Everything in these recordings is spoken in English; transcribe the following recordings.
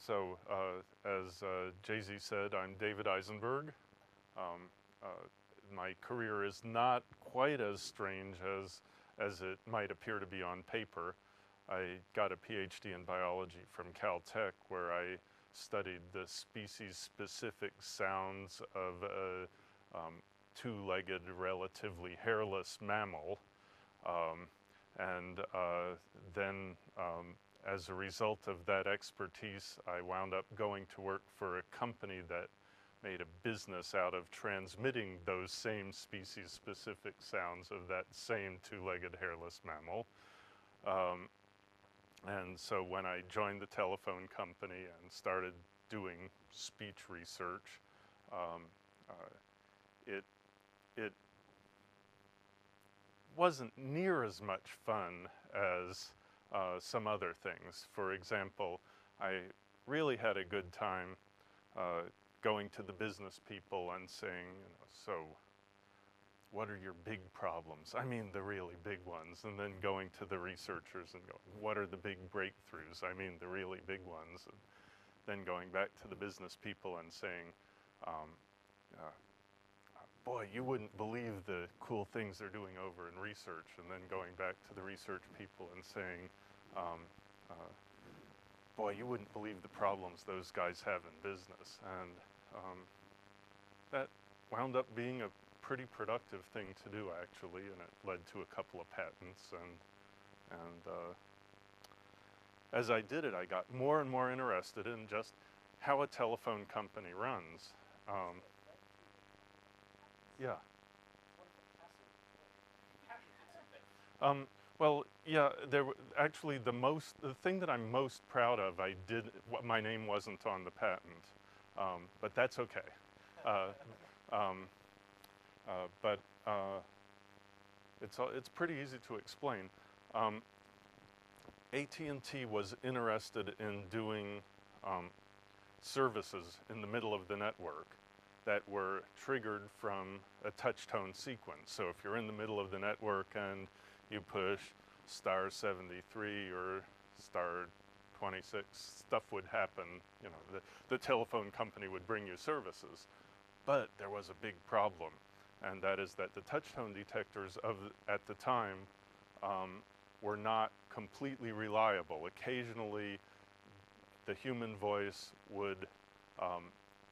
So as Jay-Z said, I'm David Isenberg. My career is not quite as strange as it might appear to be on paper. I got a PhD in biology from Caltech, where I studied the species-specific sounds of a two-legged, relatively hairless mammal. Then as a result of that expertise, I wound up going to work for a company that made a business out of transmitting those same species-specific sounds of that same two-legged hairless mammal. And so when I joined the telephone company and started doing speech research, it wasn't near as much fun as some other things. For example, I really had a good time going to the business people and saying, so what are your big problems? I mean the really big ones. And then going to the researchers and going, what are the big breakthroughs? I mean the really big ones. And then going back to the business people and saying, boy, you wouldn't believe the cool things they're doing over in research. And then going back to the research people and saying, boy, you wouldn't believe the problems those guys have in business. And that wound up being a pretty productive thing to do, actually, and it led to a couple of patents. And as I did it, I got more and more interested in just how a telephone company runs. Yeah. Well, yeah, actually the thing that I'm most proud of, my name wasn't on the patent, but that's okay. But it's pretty easy to explain. AT&T was interested in doing services in the middle of the network that were triggered from a touch tone sequence. So if you're in the middle of the network and you push star 73 or star 26, stuff would happen. You know, the telephone company would bring you services. But there was a big problem, and that is that the touch tone detectors at the time were not completely reliable. Occasionally, the human voice would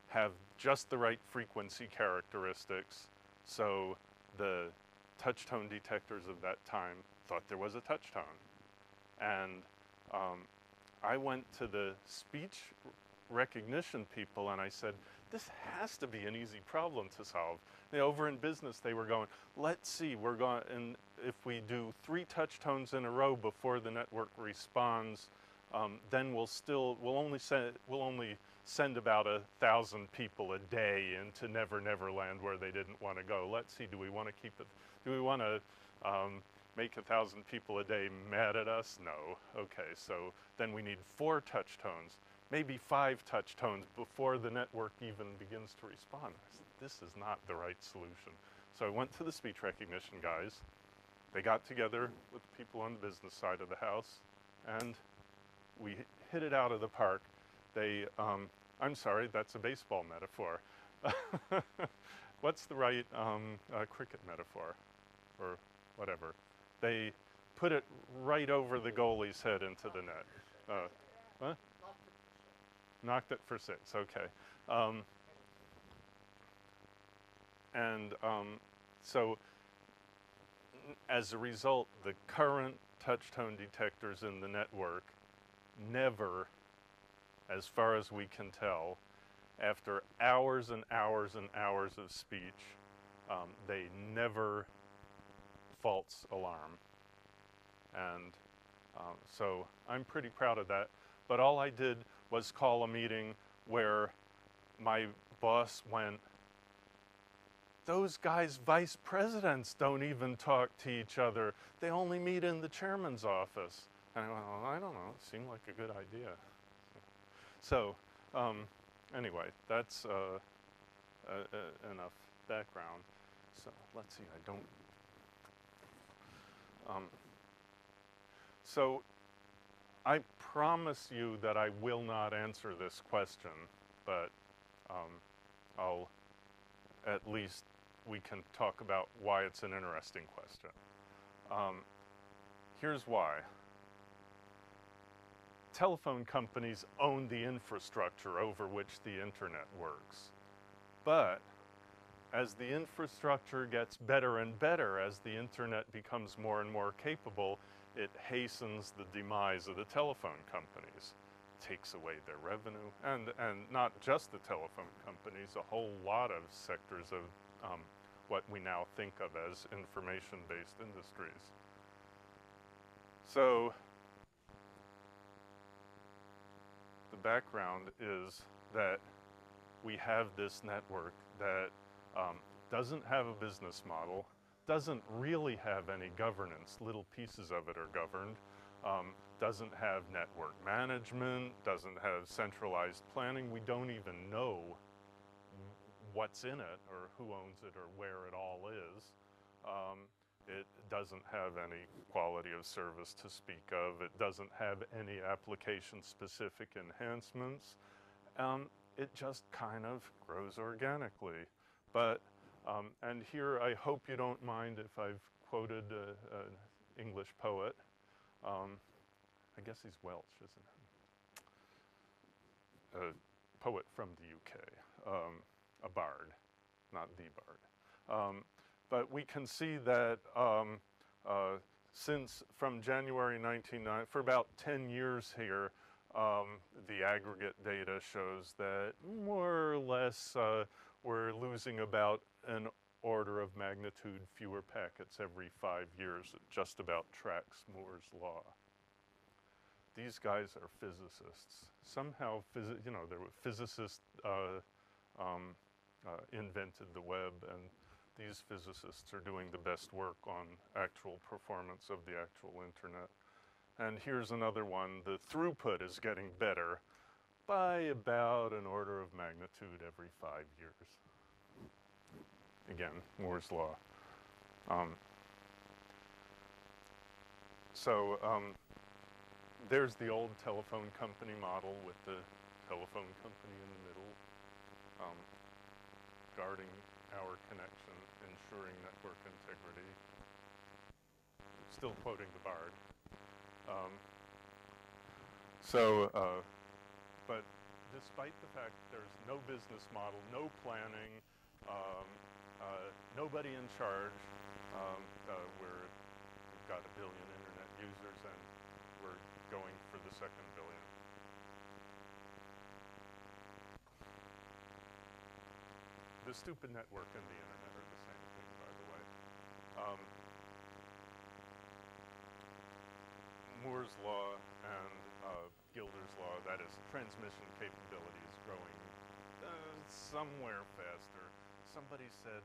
have just the right frequency characteristics, so the touch tone detectors of that time thought there was a touch tone. And I went to the speech recognition people and I said, this has to be an easy problem to solve. Over in business, they were going, let's see, and if we do 3 touch tones in a row before the network responds, then we'll only send about 1,000 people a day into Never Never Land where they didn't want to go. Let's see, do we want to make 1,000 people a day mad at us? No. Okay, so then we need 4 touch tones, maybe 5 touch tones before the network even begins to respond. I said, this is not the right solution. So I went to the speech recognition guys. They got together with the people on the business side of the house, and we hit it out of the park. I'm sorry, that's a baseball metaphor. What's the right cricket metaphor, or whatever? They put it right over the goalie's head into the net. What? Knocked it for 6, okay. So as a result, the current touch tone detectors in the network never, as far as we can tell, after hours and hours and hours of speech, they never false alarm. And so I'm pretty proud of that. But all I did was call a meeting where my boss went, those guys, vice presidents, don't even talk to each other. They only meet in the chairman's office. And I went, well, I don't know, it seemed like a good idea. So anyway, that's enough background. So let's see, I don't. So I promise you that I will not answer this question, but I'll at least we can talk about why it's an interesting question. Here's why. Telephone companies own the infrastructure over which the internet works. But as the infrastructure gets better and better, as the internet becomes more and more capable, it hastens the demise of the telephone companies, takes away their revenue, and not just the telephone companies, a whole lot of sectors of what we now think of as information-based industries. So the background is that we have this network that doesn't have a business model, doesn't really have any governance. Little pieces of it are governed, doesn't have network management, doesn't have centralized planning. We don't even know what's in it or who owns it or where it all is. It doesn't have any quality of service to speak of. It doesn't have any application-specific enhancements. It just kind of grows organically. But, and here I hope you don't mind if I've quoted an English poet. I guess he's Welsh, isn't he? A poet from the UK, a bard, not the bard. But we can see that since from January 1990, for about 10 years here, the aggregate data shows that more or less we're losing about an order of magnitude fewer packets every 5 years. It just about tracks Moore's law. These guys are physicists. Somehow, you know, there were physicists invented the web, and these physicists are doing the best work on actual performance of the actual internet. And here's another one. The throughput is getting better by about an order of magnitude every 5 years. Again, Moore's law. There's the old telephone company model with the telephone company in the middle, guarding our connection, ensuring network integrity. Still quoting the bard. But despite the fact there's no business model, no planning, nobody in charge, we've got 1 billion internet users and we're going for the 2nd billion. The stupid network and the internet are the same thing, by the way. Moore's law and Gilder's law, that is, transmission capability is growing somewhere faster. Somebody said,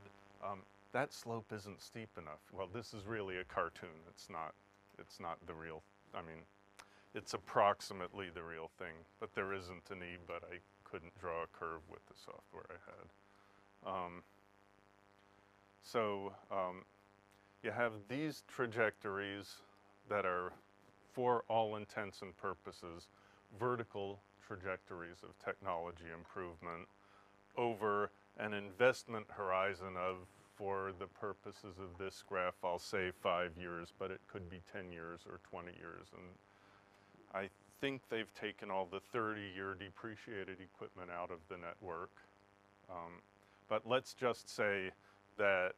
that slope isn't steep enough. Well, this is really a cartoon. It's not the real, I mean, it's approximately the real thing, but there isn't an E, but I couldn't draw a curve with the software I had. You have these trajectories that are, for all intents and purposes, vertical trajectories of technology improvement over an investment horizon of, for the purposes of this graph, I'll say 5 years, but it could be 10 years or 20 years. And I think they've taken all the 30-year depreciated equipment out of the network. But let's just say that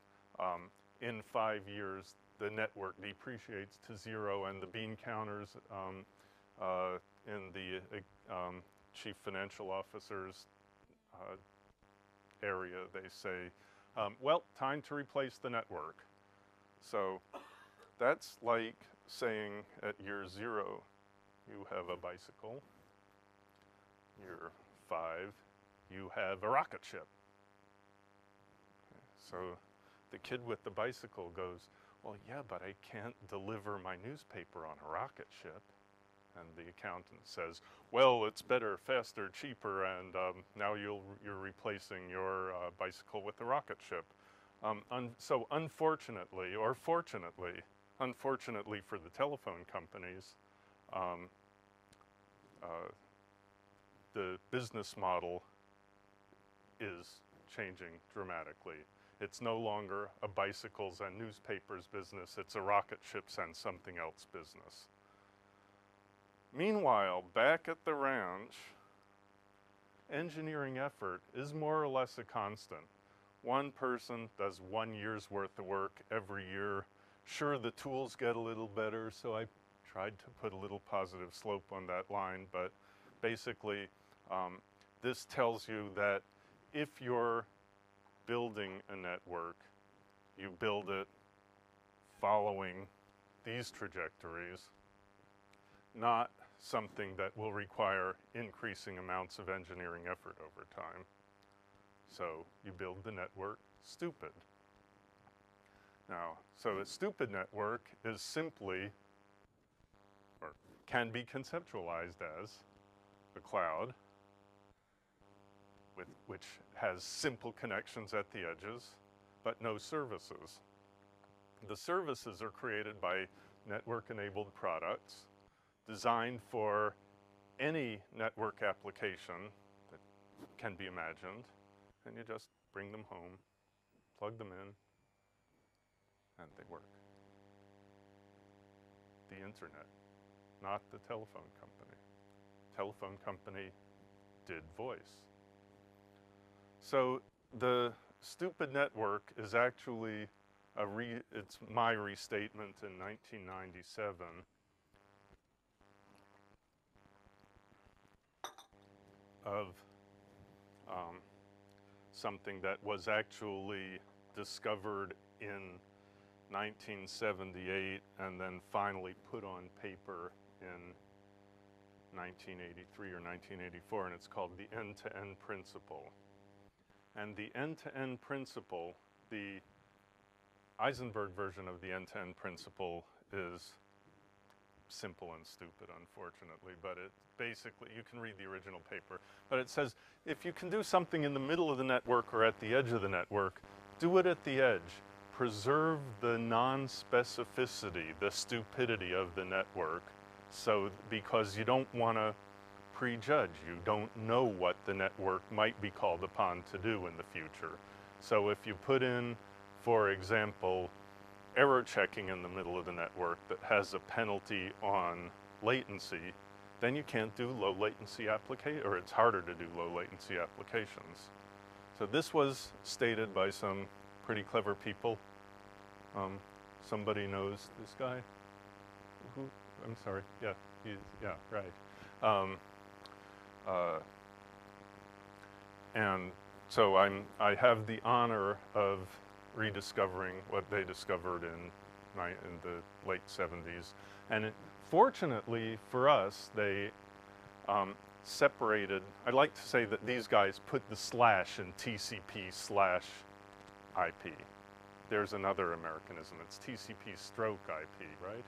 in 5 years, the network depreciates to 0, and the bean counters in the chief financial officer's area, they say, well, time to replace the network. So that's like saying at year 0, you have a bicycle. Year 5, you have a rocket ship. So the kid with the bicycle goes, well, yeah, but I can't deliver my newspaper on a rocket ship. And the accountant says, well, it's better, faster, cheaper, and now you're replacing your bicycle with the rocket ship. So unfortunately, or fortunately, unfortunately for the telephone companies, the business model is changing dramatically. It's no longer a bicycles and newspapers business, it's a rocket ships and something else business. Meanwhile, back at the ranch, engineering effort is more or less a constant. One person does 1 year's worth of work every year. Sure, the tools get a little better, so I tried to put a little positive slope on that line, but basically this tells you that if you're building a network, you build it following these trajectories, not something that will require increasing amounts of engineering effort over time. So you build the network stupid. Now, so a stupid network is simply, or can be conceptualized as, a cloud which has simple connections at the edges, but no services. The services are created by network-enabled products designed for any network application that can be imagined, and you just bring them home, plug them in, and they work. The internet, not the telephone company. Telephone company did voice. So the stupid network is actually it's my restatement in 1997 of something that was actually discovered in 1978 and then finally put on paper in 1983 or 1984, and it's called the End-to-End Principle. And the End-to-End Principle, the Isenberg version of the End-to-End Principle is simple and stupid, unfortunately, but it basically, you can read the original paper, but it says if you can do something in the middle of the network or at the edge of the network, do it at the edge. Preserve the non-specificity, the stupidity of the network, so because you don't want to prejudge. You don't know what the network might be called upon to do in the future. So if you put in, for example, error checking in the middle of the network that has a penalty on latency, then you can't do low latency application, or it's harder to do low latency applications. So this was stated by some pretty clever people. Somebody knows this guy? Who? I'm sorry. Yeah, yeah, right. And so I have the honor of rediscovering what they discovered in the late 70s. And fortunately for us, they separated. I like to say that these guys put the slash in TCP/IP. There's another Americanism. It's TCP/IP, right?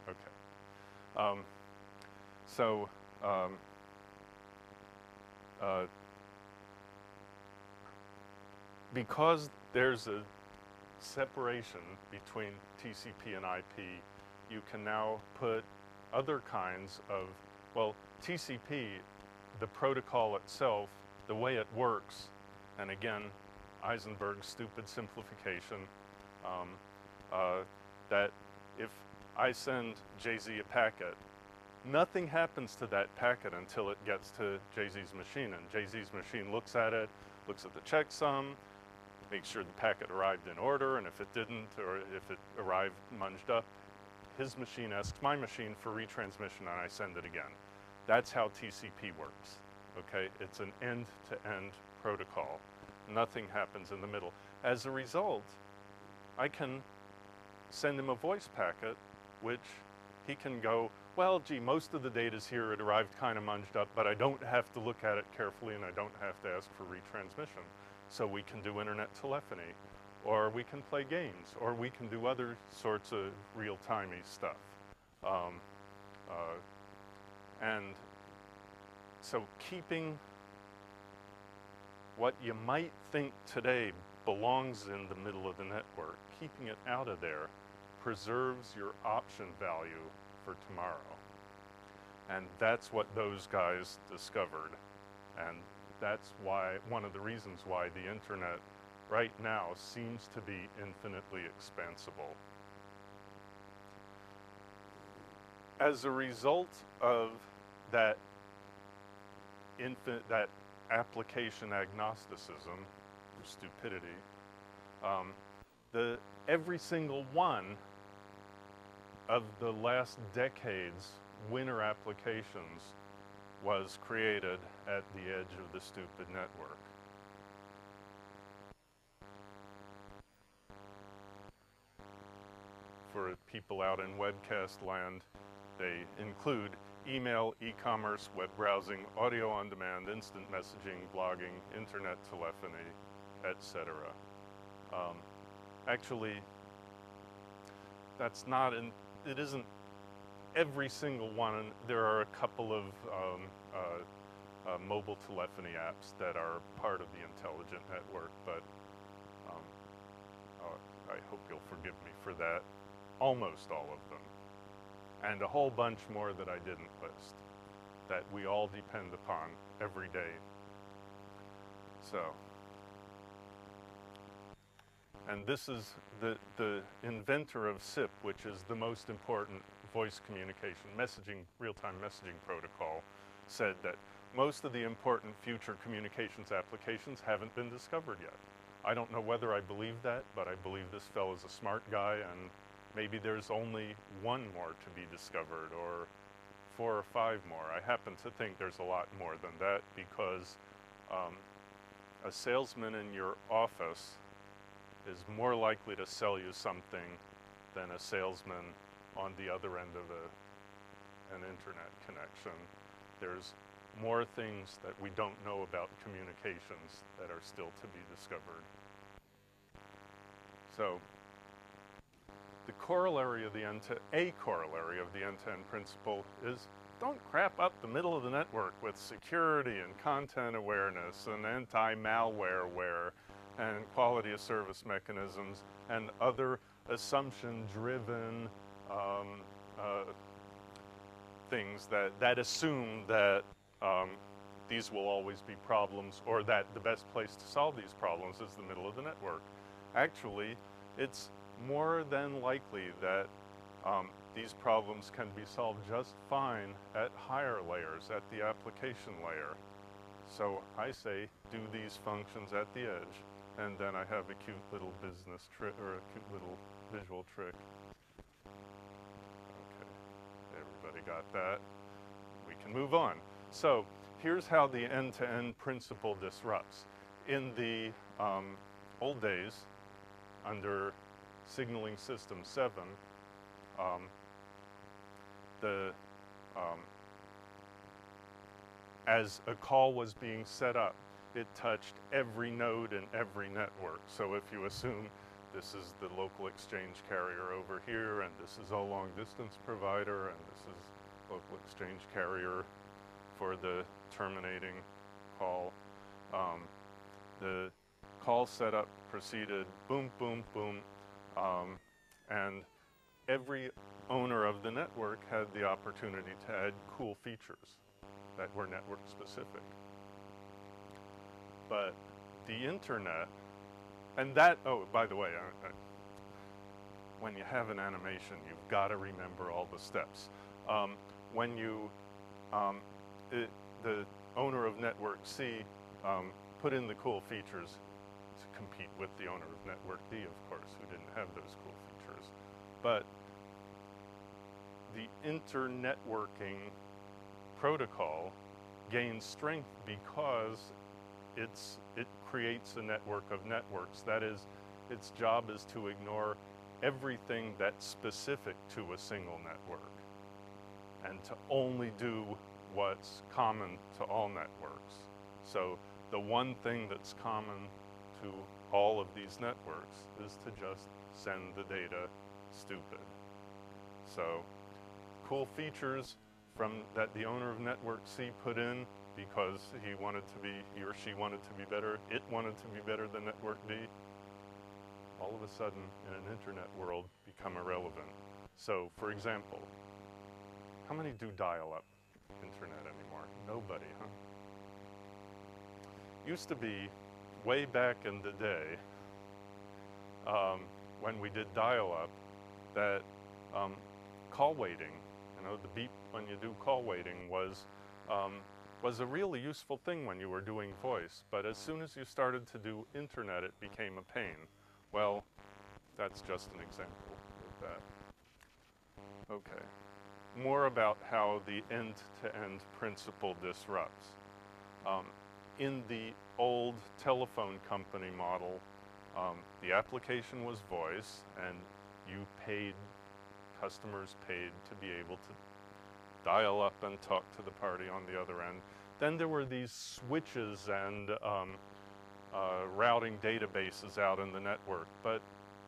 Okay. Because there's a separation between TCP and IP, you can now put other kinds of, well, TCP, the protocol itself, the way it works, and again, Isenberg's stupid simplification, that if I send Jay-Z a packet, nothing happens to that packet until it gets to Jay-Z's machine, and Jay-Z's machine looks at it, looks at the checksum, makes sure the packet arrived in order, and if it didn't, or if it arrived munged up, his machine asks my machine for retransmission, and I send it again. That's how TCP works, okay? It's an end-to-end protocol. Nothing happens in the middle. As a result, I can send him a voice packet, which he can go, well, gee, most of the data's here, it arrived kind of munged up, but I don't have to look at it carefully and I don't have to ask for retransmission. So we can do internet telephony, or we can play games, or we can do other sorts of real-timey stuff. And so keeping what you might think today belongs in the middle of the network, keeping it out of there preserves your option value for tomorrow. And that's what those guys discovered. And that's why, one of the reasons why the internet right now seems to be infinitely expansible. As a result of that application agnosticism, or stupidity, every single one of the last decade's winner applications was created at the edge of the stupid network. For people out in webcast land, they include email, e-commerce, web browsing, audio on demand, instant messaging, blogging, internet telephony, etc. Actually, that's not it isn't every single one. There are a couple of mobile telephony apps that are part of the intelligent network, but I hope you'll forgive me for that. Almost all of them. And a whole bunch more that I didn't list, that we all depend upon every day. So, and this is the inventor of SIP, which is the most important voice communication, messaging, real-time messaging protocol, said that most of the important future communications applications haven't been discovered yet. I don't know whether I believe that, but I believe this fellow's a smart guy, and maybe there's only one more to be discovered, or 4 or 5 more. I happen to think there's a lot more than that, because a salesman in your office is more likely to sell you something than a salesman on the other end of an internet connection. There's more things that we don't know about communications that are still to be discovered. So, a corollary of the end-to-end principle is don't crap up the middle of the network with security and content awareness and anti-malwareware and quality of service mechanisms and other assumption-driven things that assume that these will always be problems, or that the best place to solve these problems is the middle of the network. Actually, it's more than likely that these problems can be solved just fine at higher layers, at the application layer. So I say, do these functions at the edge, and then I have a cute little business trick, or a cute little visual trick. Okay, everybody got that? We can move on. So here's how the end-to-end principle disrupts. In the old days, under signaling system 7, as a call was being set up, it touched every node in every network. So if you assume this is the local exchange carrier over here, and this is a long distance provider, and this is local exchange carrier for the terminating call, the call setup proceeded boom, boom, boom, and every owner of the network had the opportunity to add cool features that were network specific. But the internet, and that, oh, by the way, when you have an animation, you've got to remember all the steps. When you, the owner of network C put in the cool features to compete with the owner of network D, of course, who didn't have those cool features. But the internetworking protocol gains strength because it creates a network of networks. That is, its job is to ignore everything that's specific to a single network and to only do what's common to all networks. So the one thing that's common to all of these networks is to just send the data stupid. So cool features that the owner of network C put in because he or she wanted to be better, it wanted to be better than network D. all of a sudden in an internet world become irrelevant. So, for example, how many do dial-up internet anymore? Nobody, huh? Used to be, way back in the day, when we did dial-up, that call waiting, you know, the beep when you do call waiting was a really useful thing when you were doing voice. But as soon as you started to do internet, it became a pain. Well, that's just an example of that. Okay. More about how the end-to-end principle disrupts. In the old telephone company model, the application was voice, and you paid, customers paid to be able to dial up and talk to the party on the other end. Then there were these switches and routing databases out in the network, but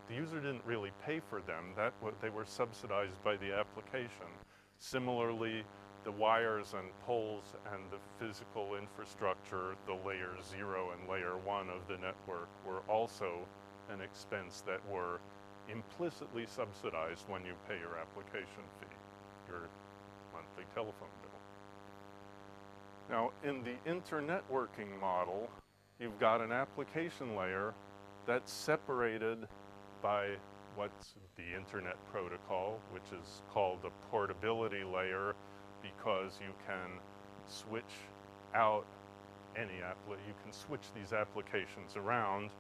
the user didn't really pay for them. They were subsidized by the application. Similarly, the wires and poles and the physical infrastructure, the layer 0 and layer 1 of the network, were also an expense that were implicitly subsidized when you pay your application fee, your monthly telephone bill. Now, in the internetworking model, you've got an application layer that's separated by what's the internet protocol, which is called the portability layer, because you can switch out you can switch these applications around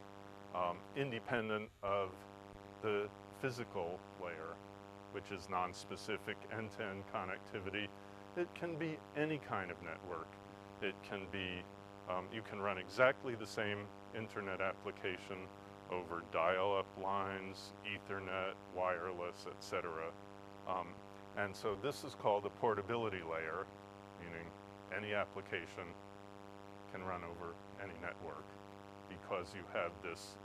independent of the physical layer, which is non-specific end-to-end connectivity. It can be any kind of network. It can be, you can run exactly the same internet application over dial-up lines, Ethernet, wireless, etc. And so this is called the portability layer, meaning any application can run over any network because you have this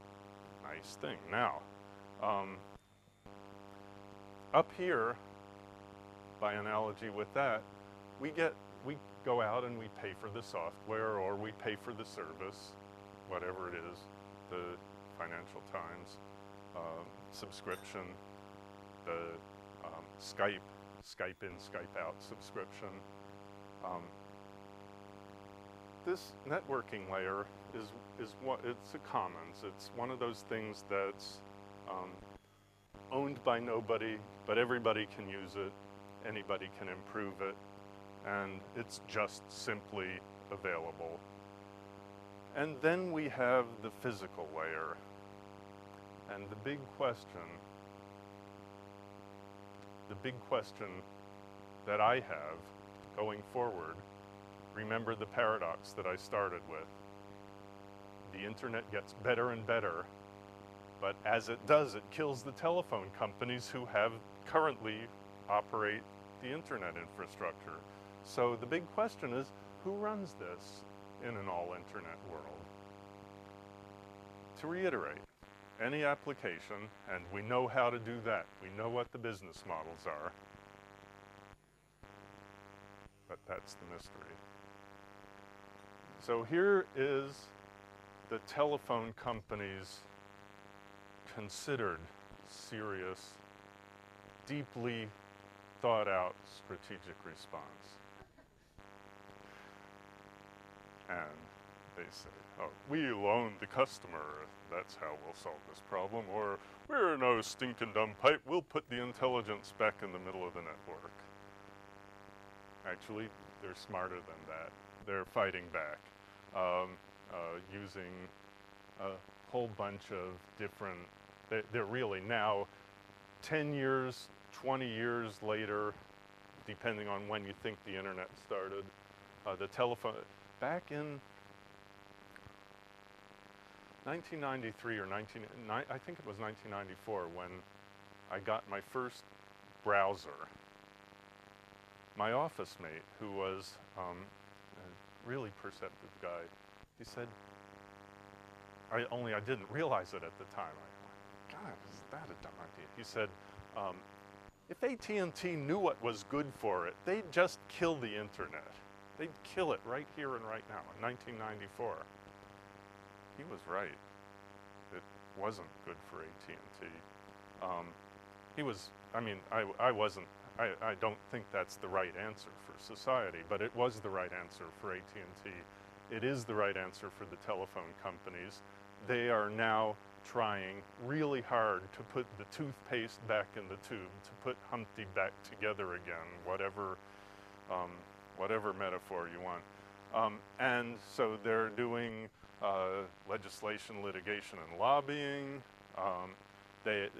nice thing. Now, up here, by analogy with that, we go out and we pay for the software, or we pay for the service, whatever it is, the Financial Times subscription, the Skype in, Skype out subscription. This networking layer is what it's a commons. It's one of those things that's owned by nobody, but everybody can use it. Anybody can improve it, and it's just simply available. And then we have the physical layer, and the big question that I have going forward, remember the paradox that I started with. The internet gets better and better, but as it does, it kills the telephone companies who currently operate the internet infrastructure. So the big question is, who runs this in an all-internet world? To reiterate, any application, and we know how to do that. We know what the business models are. But that's the mystery. So here is the telephone company's considered, serious, deeply thought out strategic response. And they say, oh, we'll own the customer. That's how we'll solve this problem. Or, we're no stinking dumb pipe. We'll put the intelligence back in the middle of the network. Actually, they're smarter than that. They're fighting back using a whole bunch of different, they're really now 10 years, 20 years later, depending on when you think the internet started, the telephone, back in 1993 or I think it was 1994 when I got my first browser. My office mate, who was a really perceptive guy, he said, I didn't realize it at the time. God, is that a dumb idea? He said, if AT&T knew what was good for it, they'd just kill the internet. They'd kill it right here and right now in 1994. He was right. wasn't good for AT&T. He was, I mean, I wasn't, I don't think that's the right answer for society, but it was the right answer for AT&T. It is the right answer for the telephone companies. They are now trying really hard to put the toothpaste back in the tube, to put Humpty back together again, whatever metaphor you want. And so they're doing legislation, litigation, and lobbying.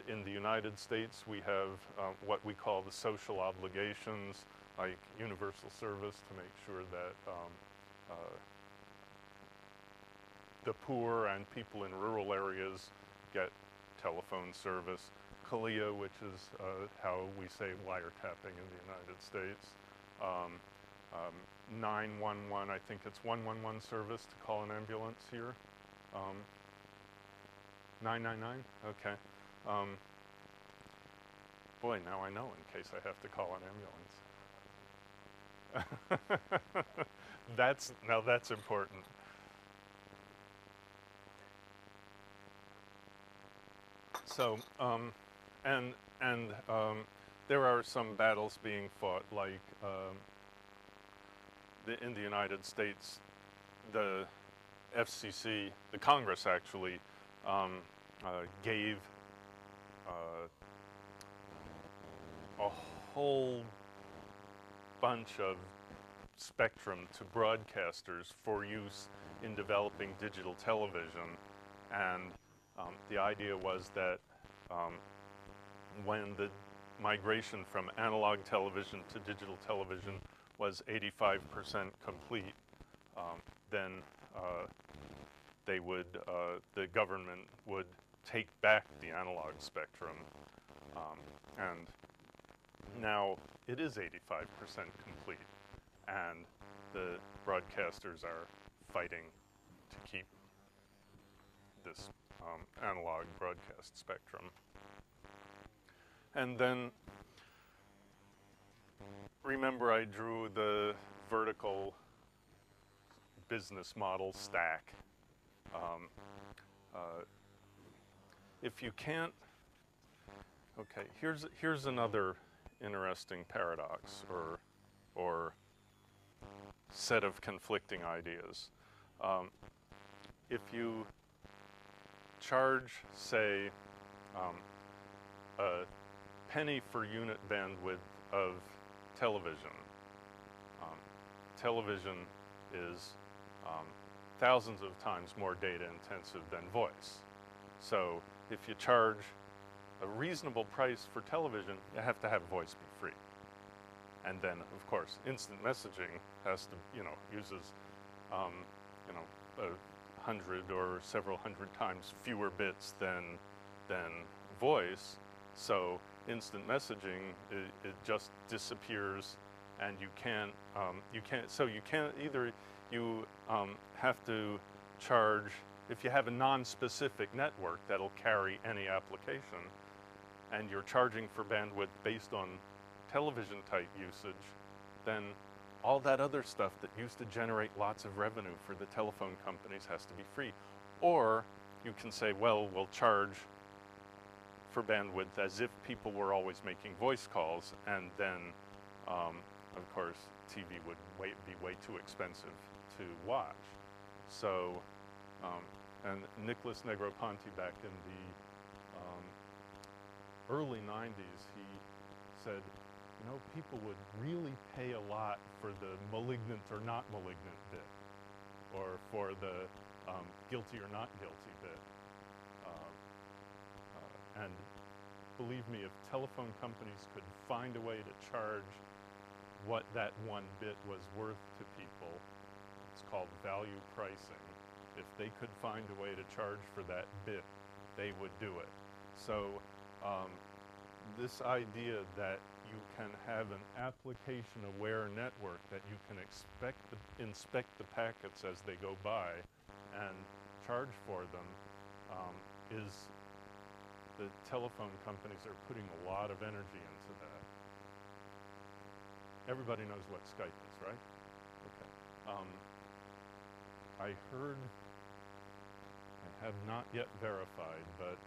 In the United States, we have what we call the social obligations, like universal service, to make sure that the poor and people in rural areas get telephone service. CALEA, which is how we say wiretapping in the United States. 911, I think it's 111 service to call an ambulance here. 999, okay. Boy, now I know in case I have to call an ambulance. Now that's important. So, there are some battles being fought, like in the United States, the FCC, the Congress actually gave a whole bunch of spectrum to broadcasters for use in developing digital television, and the idea was that when the migration from analog television to digital television was 85% complete, then the government would take back the analog spectrum, and now it is 85% complete, and the broadcasters are fighting to keep this analog broadcast spectrum. And then, remember I drew the vertical business model stack. If you can't, okay, here's another interesting paradox or set of conflicting ideas. If you charge, say, a penny per unit bandwidth of television, television is thousands of times more data intensive than voice. So if you charge a reasonable price for television, you have to have voice be free. And then, of course, instant messaging has to, uses, 100 or several hundred times fewer bits than voice. So instant messaging, it just disappears, and you can't either, you have to charge, if you have a non-specific network that'll carry any application, and you're charging for bandwidth based on television type usage, then all that other stuff that used to generate lots of revenue for the telephone companies has to be free. Or you can say, well, we'll charge for bandwidth as if people were always making voice calls, and then, of course, TV would be way too expensive to watch. So, and Nicholas Negroponte back in the early 90s, he said, people would really pay a lot for the malignant or not malignant bit, or for the guilty or not guilty bit. And believe me, if telephone companies could find a way to charge what that one bit was worth to people, it's called value pricing. If they could find a way to charge for that bit, they would do it. So this idea that you can have an application-aware network that you can inspect the packets as they go by and charge for them is, the telephone companies are putting a lot of energy into that. Everybody knows what Skype is, right? Okay. I have not yet verified, but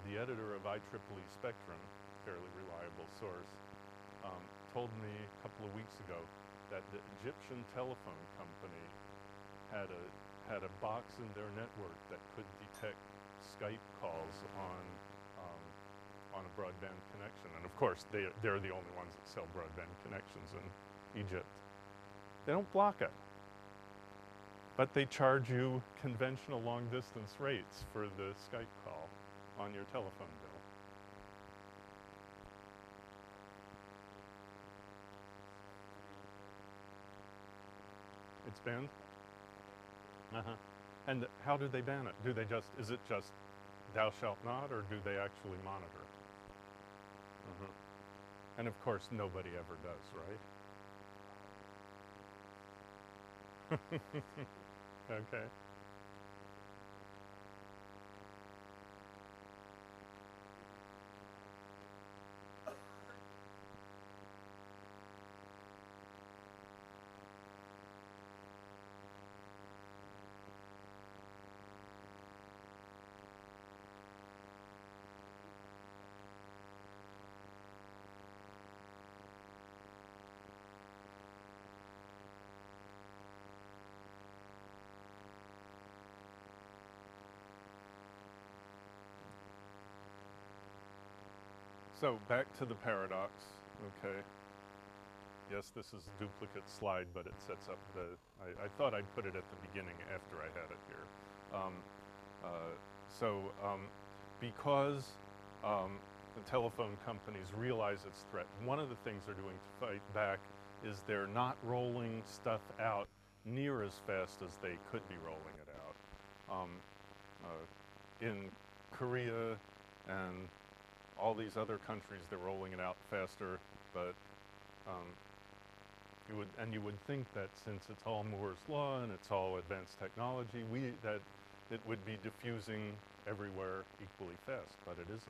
the editor of IEEE Spectrum, fairly reliable source, told me a couple of weeks ago that the Egyptian telephone company had a box in their network that could detect Skype calls on a broadband connection. And of course, they're the only ones that sell broadband connections in Egypt. They don't block it, but they charge you conventional long-distance rates for the Skype call on your telephone bill. It's banned? Uh-huh. And how do they ban it? Do they just, is it just thou shalt not, or do they actually monitor? Uh-huh. And of course, nobody ever does, right? Okay. So back to the paradox, okay. Yes, this is a duplicate slide, but it sets up the, I thought I'd put it at the beginning after I had it here. Because the telephone companies realize its threat, one of the things they're doing to fight back is they're not rolling stuff out near as fast as they could be rolling it out. In Korea and all these other countries, they're rolling it out faster, but you would think that since it's all Moore's law and it's all advanced technology, that it would be diffusing everywhere equally fast, but it isn't.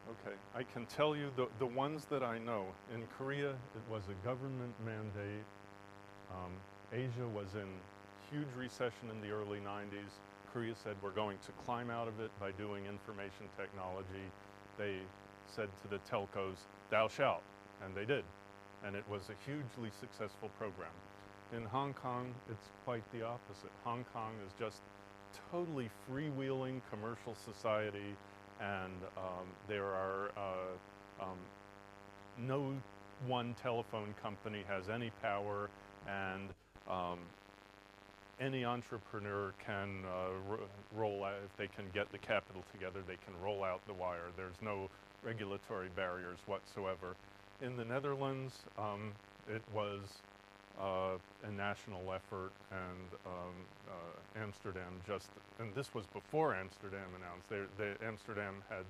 Okay, I can tell you the ones that I know. In Korea, it was a government mandate. Asia was in huge recession in the early 90s. Korea said, we're going to climb out of it by doing information technology. They said to the telcos, thou shalt, and they did. And it was a hugely successful program. In Hong Kong, it's quite the opposite. Hong Kong is just totally freewheeling commercial society, and there are no one telephone company has any power, and any entrepreneur can roll out, if they can get the capital together, they can roll out the wire. There's no regulatory barriers whatsoever. In the Netherlands, it was a national effort, and Amsterdam and this was before Amsterdam announced. Amsterdam had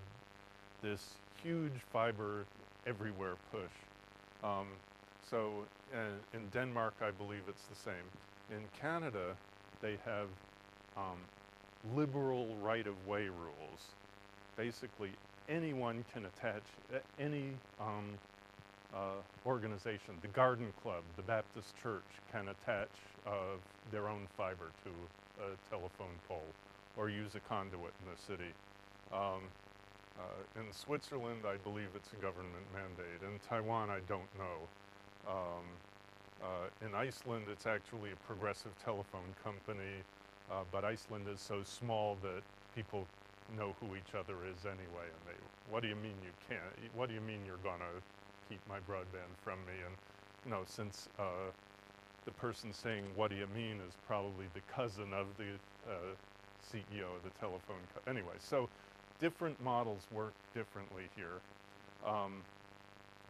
this huge fiber everywhere push. In Denmark, I believe it's the same. In Canada, they have liberal right-of-way rules. Basically, anyone can attach any organization. The Garden Club, the Baptist Church, can attach their own fiber to a telephone pole or use a conduit in the city. In Switzerland, I believe it's a government mandate. In Taiwan, I don't know. In Iceland, it's actually a progressive telephone company, but Iceland is so small that people know who each other is anyway, and they, what do you mean you can't? What do you mean you're gonna keep my broadband from me? And you know, since the person saying what do you mean is probably the cousin of the CEO of the telephone anyway, so different models work differently here.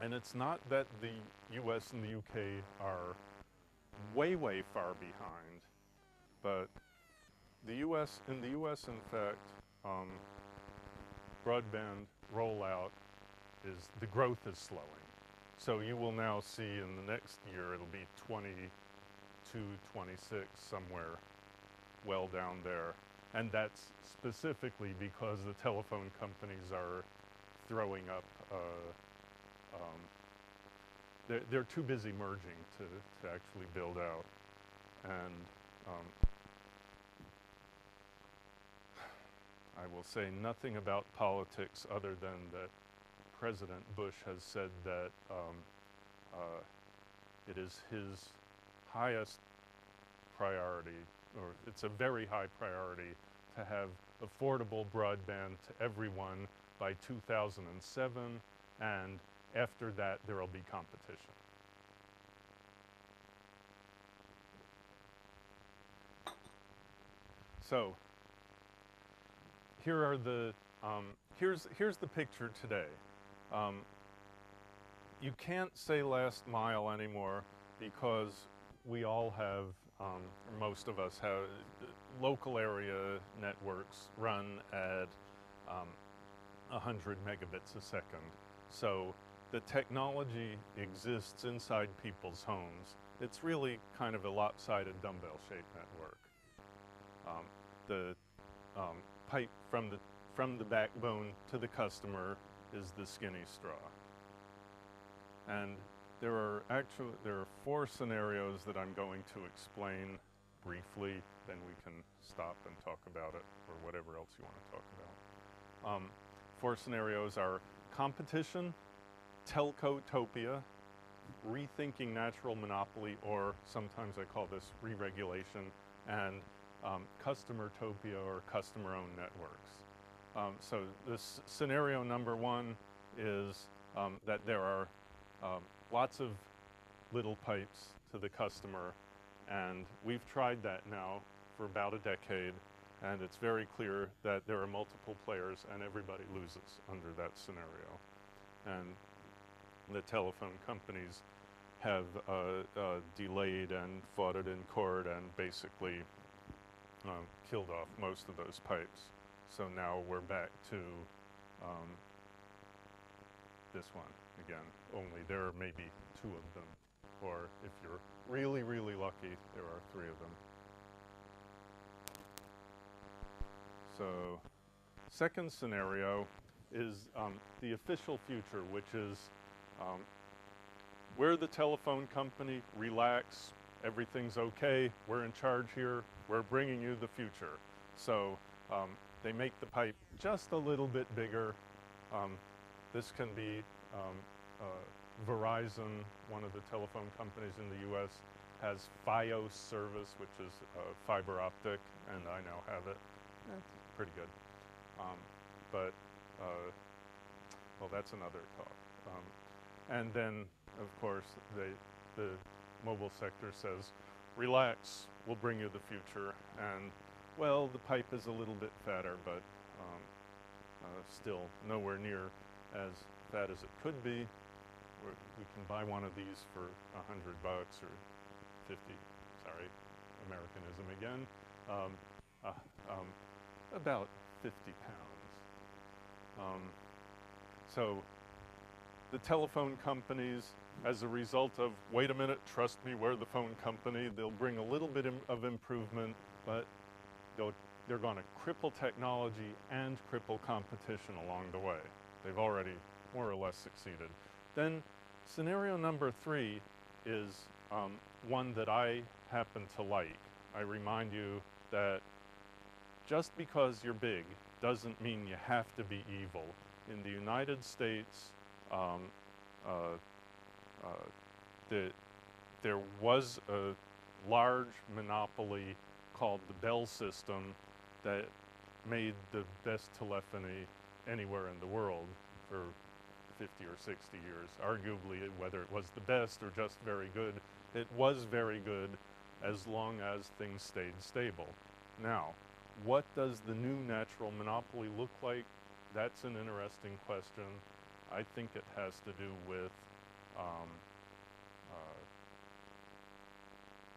And it's not that the US and the UK are way, way far behind, but in the US, in fact, broadband rollout the growth is slowing. So you will now see in the next year, it'll be 22, 26, somewhere well down there. And that's specifically because the telephone companies are throwing up they're too busy merging to actually build out. And I will say nothing about politics other than that President Bush has said that it is his highest priority, or it's a very high priority, to have affordable broadband to everyone by 2007, and after that there will be competition. So here are the here's the picture today. You can't say last mile anymore because we all have, or most of us have, local area networks run at 100 megabits a second. So the technology exists inside people's homes. It's really kind of a lopsided dumbbell-shaped network. The pipe from the backbone to the customer is the skinny straw. And there are 4 scenarios that I'm going to explain briefly, then we can stop and talk about it, or whatever else you want to talk about. 4 scenarios are competition, telcotopia, rethinking natural monopoly, or sometimes I call this re-regulation, and customertopia, or customer-owned networks. So this scenario number 1 is that there are lots of little pipes to the customer, and we've tried that now for about a decade, and it's very clear that there are multiple players and everybody loses under that scenario. And the telephone companies have delayed and fought it in court and basically killed off most of those pipes. So now we're back to this one again, only there are maybe 2 of them, or if you're really, really lucky, there are 3 of them. So second scenario is the official future, which is we're the telephone company, relax, everything's okay, we're in charge here, we're bringing you the future. So they make the pipe just a little bit bigger. This can be Verizon, one of the telephone companies in the US, has Fios service, which is fiber optic, and I now have it. It's pretty good. Well, that's another talk. And then, of course, the mobile sector says, relax, we'll bring you the future. And, well, the pipe is a little bit fatter, but still nowhere near as fat as it could be. We can buy one of these for $100 or 50, sorry, Americanism again, about 50 pounds. So the telephone companies, as a result of, wait a minute, trust me, we're the phone company, they'll bring a little bit of improvement, but they're going to cripple technology and cripple competition along the way. They've already more or less succeeded. Then scenario number 3 is one that I happen to like. I remind you that just because you're big doesn't mean you have to be evil. In the United States, there was a large monopoly called the Bell system that made the best telephony anywhere in the world for 50 or 60 years. Arguably, whether it was the best or just very good, it was very good as long as things stayed stable. Now, what does the new natural monopoly look like? That's an interesting question. I think it has to do with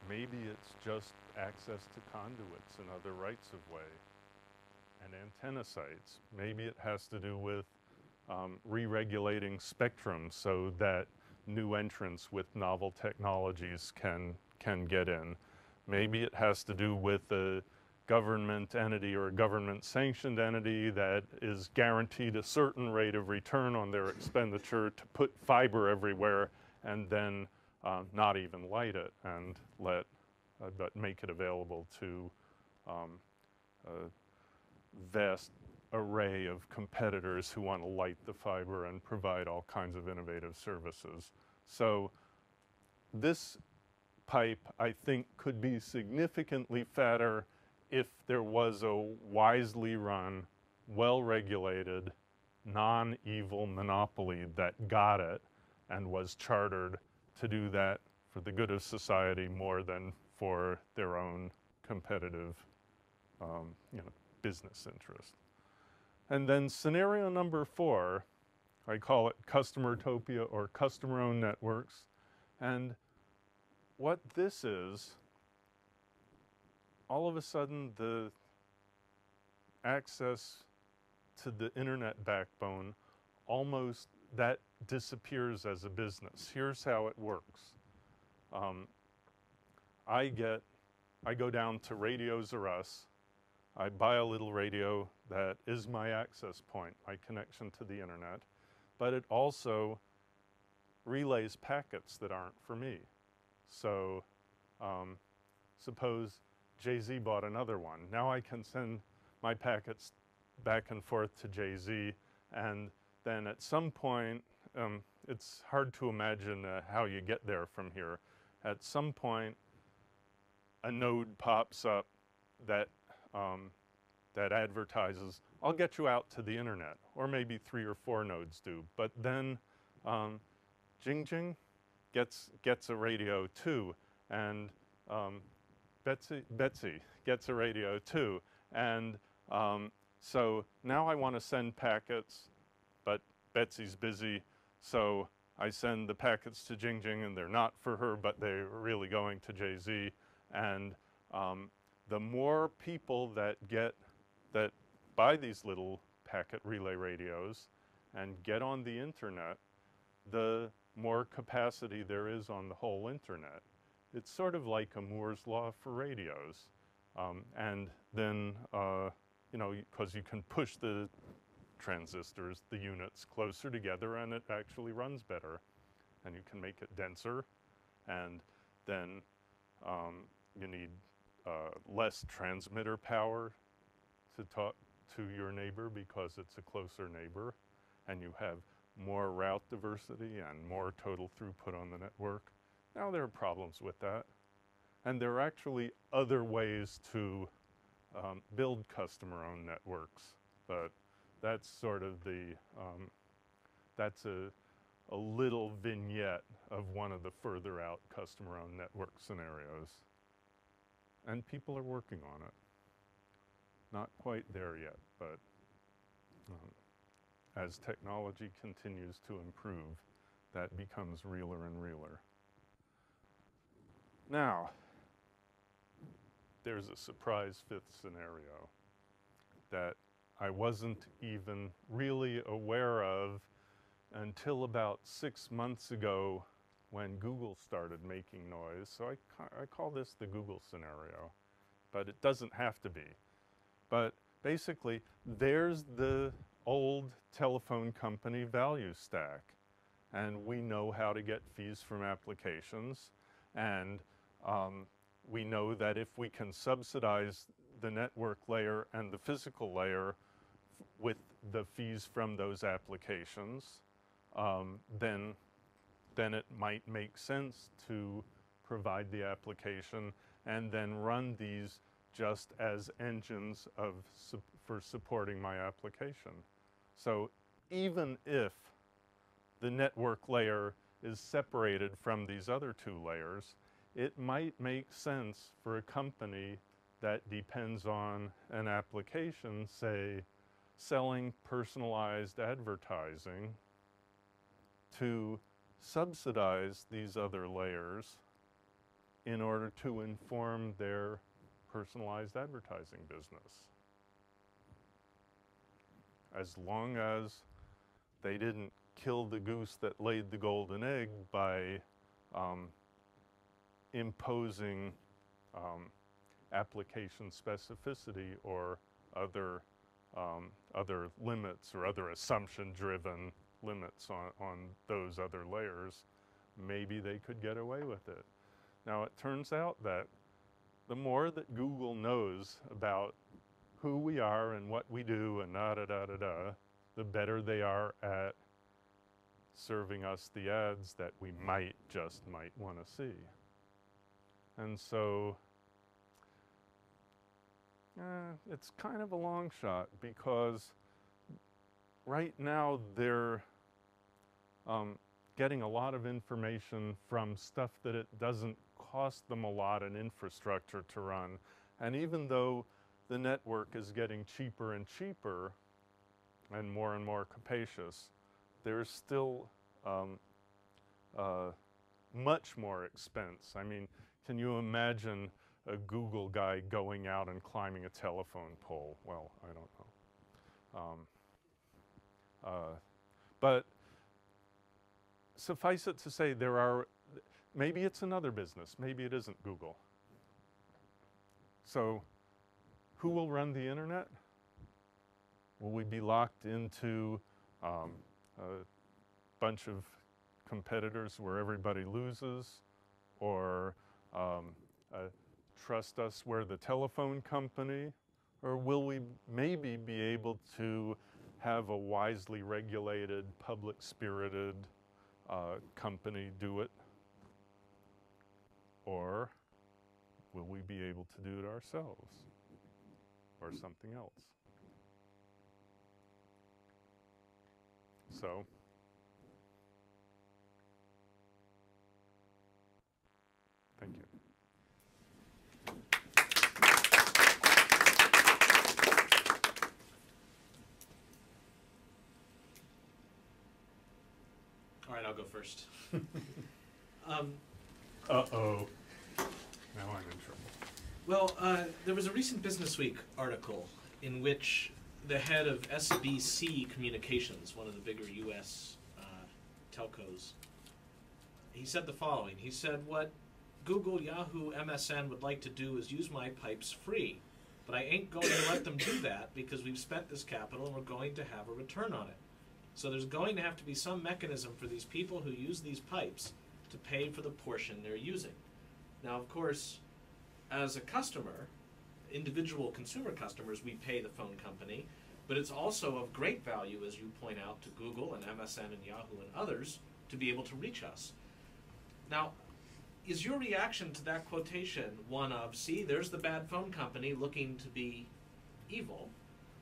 maybe it's just access to conduits and other rights of way and antenna sites. Maybe it has to do with re-regulating spectrum so that new entrants with novel technologies can get in. Maybe it has to do with the government entity or a government sanctioned entity that is guaranteed a certain rate of return on their expenditure to put fiber everywhere and then not even light it and but make it available to a vast array of competitors who want to light the fiber and provide all kinds of innovative services. So this pipe, I think, could be significantly fatter if there was a wisely run, well-regulated, non-evil monopoly that got it and was chartered to do that for the good of society more than for their own competitive business interest. And then scenario number 4, I call it customertopia or customer-owned networks. And what this is, all of a sudden the access to the internet backbone almost, that disappears as a business. Here's how it works. I go down to Radios R Us. I buy a little radio that is my access point, my connection to the internet, but it also relays packets that aren't for me. So suppose Jay-Z bought another one. Now I can send my packets back and forth to Jay-Z, and then at some point, it's hard to imagine how you get there from here. At some point, a node pops up that that advertises, I'll get you out to the internet, or maybe 3 or 4 nodes do. But then Jing Jing gets a radio too, and Betsy gets a radio too. And so now I want to send packets, but Betsy's busy, so I send the packets to Jing Jing, and they're not for her, but they're really going to Jay-Z. And the more people that buy these little packet relay radios and get on the internet, the more capacity there is on the whole internet. It's sort of like a Moore's law for radios. And then, because you can push the transistors, the units, closer together, and it actually runs better. And you can make it denser, and then you need less transmitter power to talk to your neighbor because it's a closer neighbor, and you have more route diversity and more total throughput on the network. Now there are problems with that, and there are actually other ways to build customer-owned networks, but that's sort of the, that's a little vignette of one of the further out customer-owned network scenarios. And people are working on it. Not quite there yet, but as technology continues to improve, that becomes realer and realer. Now, there's a surprise 5th scenario that I wasn't even really aware of until about 6 months ago when Google started making noise. So I call this the Google scenario, but it doesn't have to be. But basically, there's the old telephone company value stack, and we know how to get fees from applications, and we know that if we can subsidize the network layer and the physical layer with the fees from those applications, then it might make sense to provide the application and then run these just as engines for supporting my application. So even if the network layer is separated from these other 2 layers, it might make sense for a company that depends on an application, say, selling personalized advertising, to subsidize these other layers in order to inform their personalized advertising business. As long as they didn't kill the goose that laid the golden egg by imposing application specificity or other other limits or other assumption-driven limits on those other layers, maybe they could get away with it. Now, it turns out that the more that Google knows about who we are and what we do and da-da-da-da-da, the better they are at serving us the ads that we might want to see. And so it's kind of a long shot, because right now they're getting a lot of information from stuff that it doesn't cost them a lot in infrastructure to run. And even though the network is getting cheaper and cheaper and more capacious, there's still much more expense. I mean, can you imagine a Google guy going out and climbing a telephone pole? Well, I don't know. But suffice it to say, there are, maybe it's another business, maybe it isn't Google. So who will run the internet? Will we be locked into a bunch of competitors where everybody loses? Or trust us, we're the telephone company? Or will we maybe be able to have a wisely regulated, public-spirited company do it? Or will we be able to do it ourselves? Or something else? So, thank you. All right, I'll go first. Uh-oh. Now I'm in trouble. Well, there was a recent Business Week article in which the head of SBC Communications, one of the bigger U.S. telcos, he said the following. He said, what Google, Yahoo, MSN would like to do is use my pipes free, but I ain't going to let them do that because we've spent this capital and we're going to have a return on it. So there's going to have to be some mechanism for these people who use these pipes to pay for the portion they're using. Now, of course, as a customer, individual consumer customers, we pay the phone company, but it's also of great value, as you point out, to Google and MSN and Yahoo and others to be able to reach us. Now, is your reaction to that quotation one of, see, there's the bad phone company looking to be evil?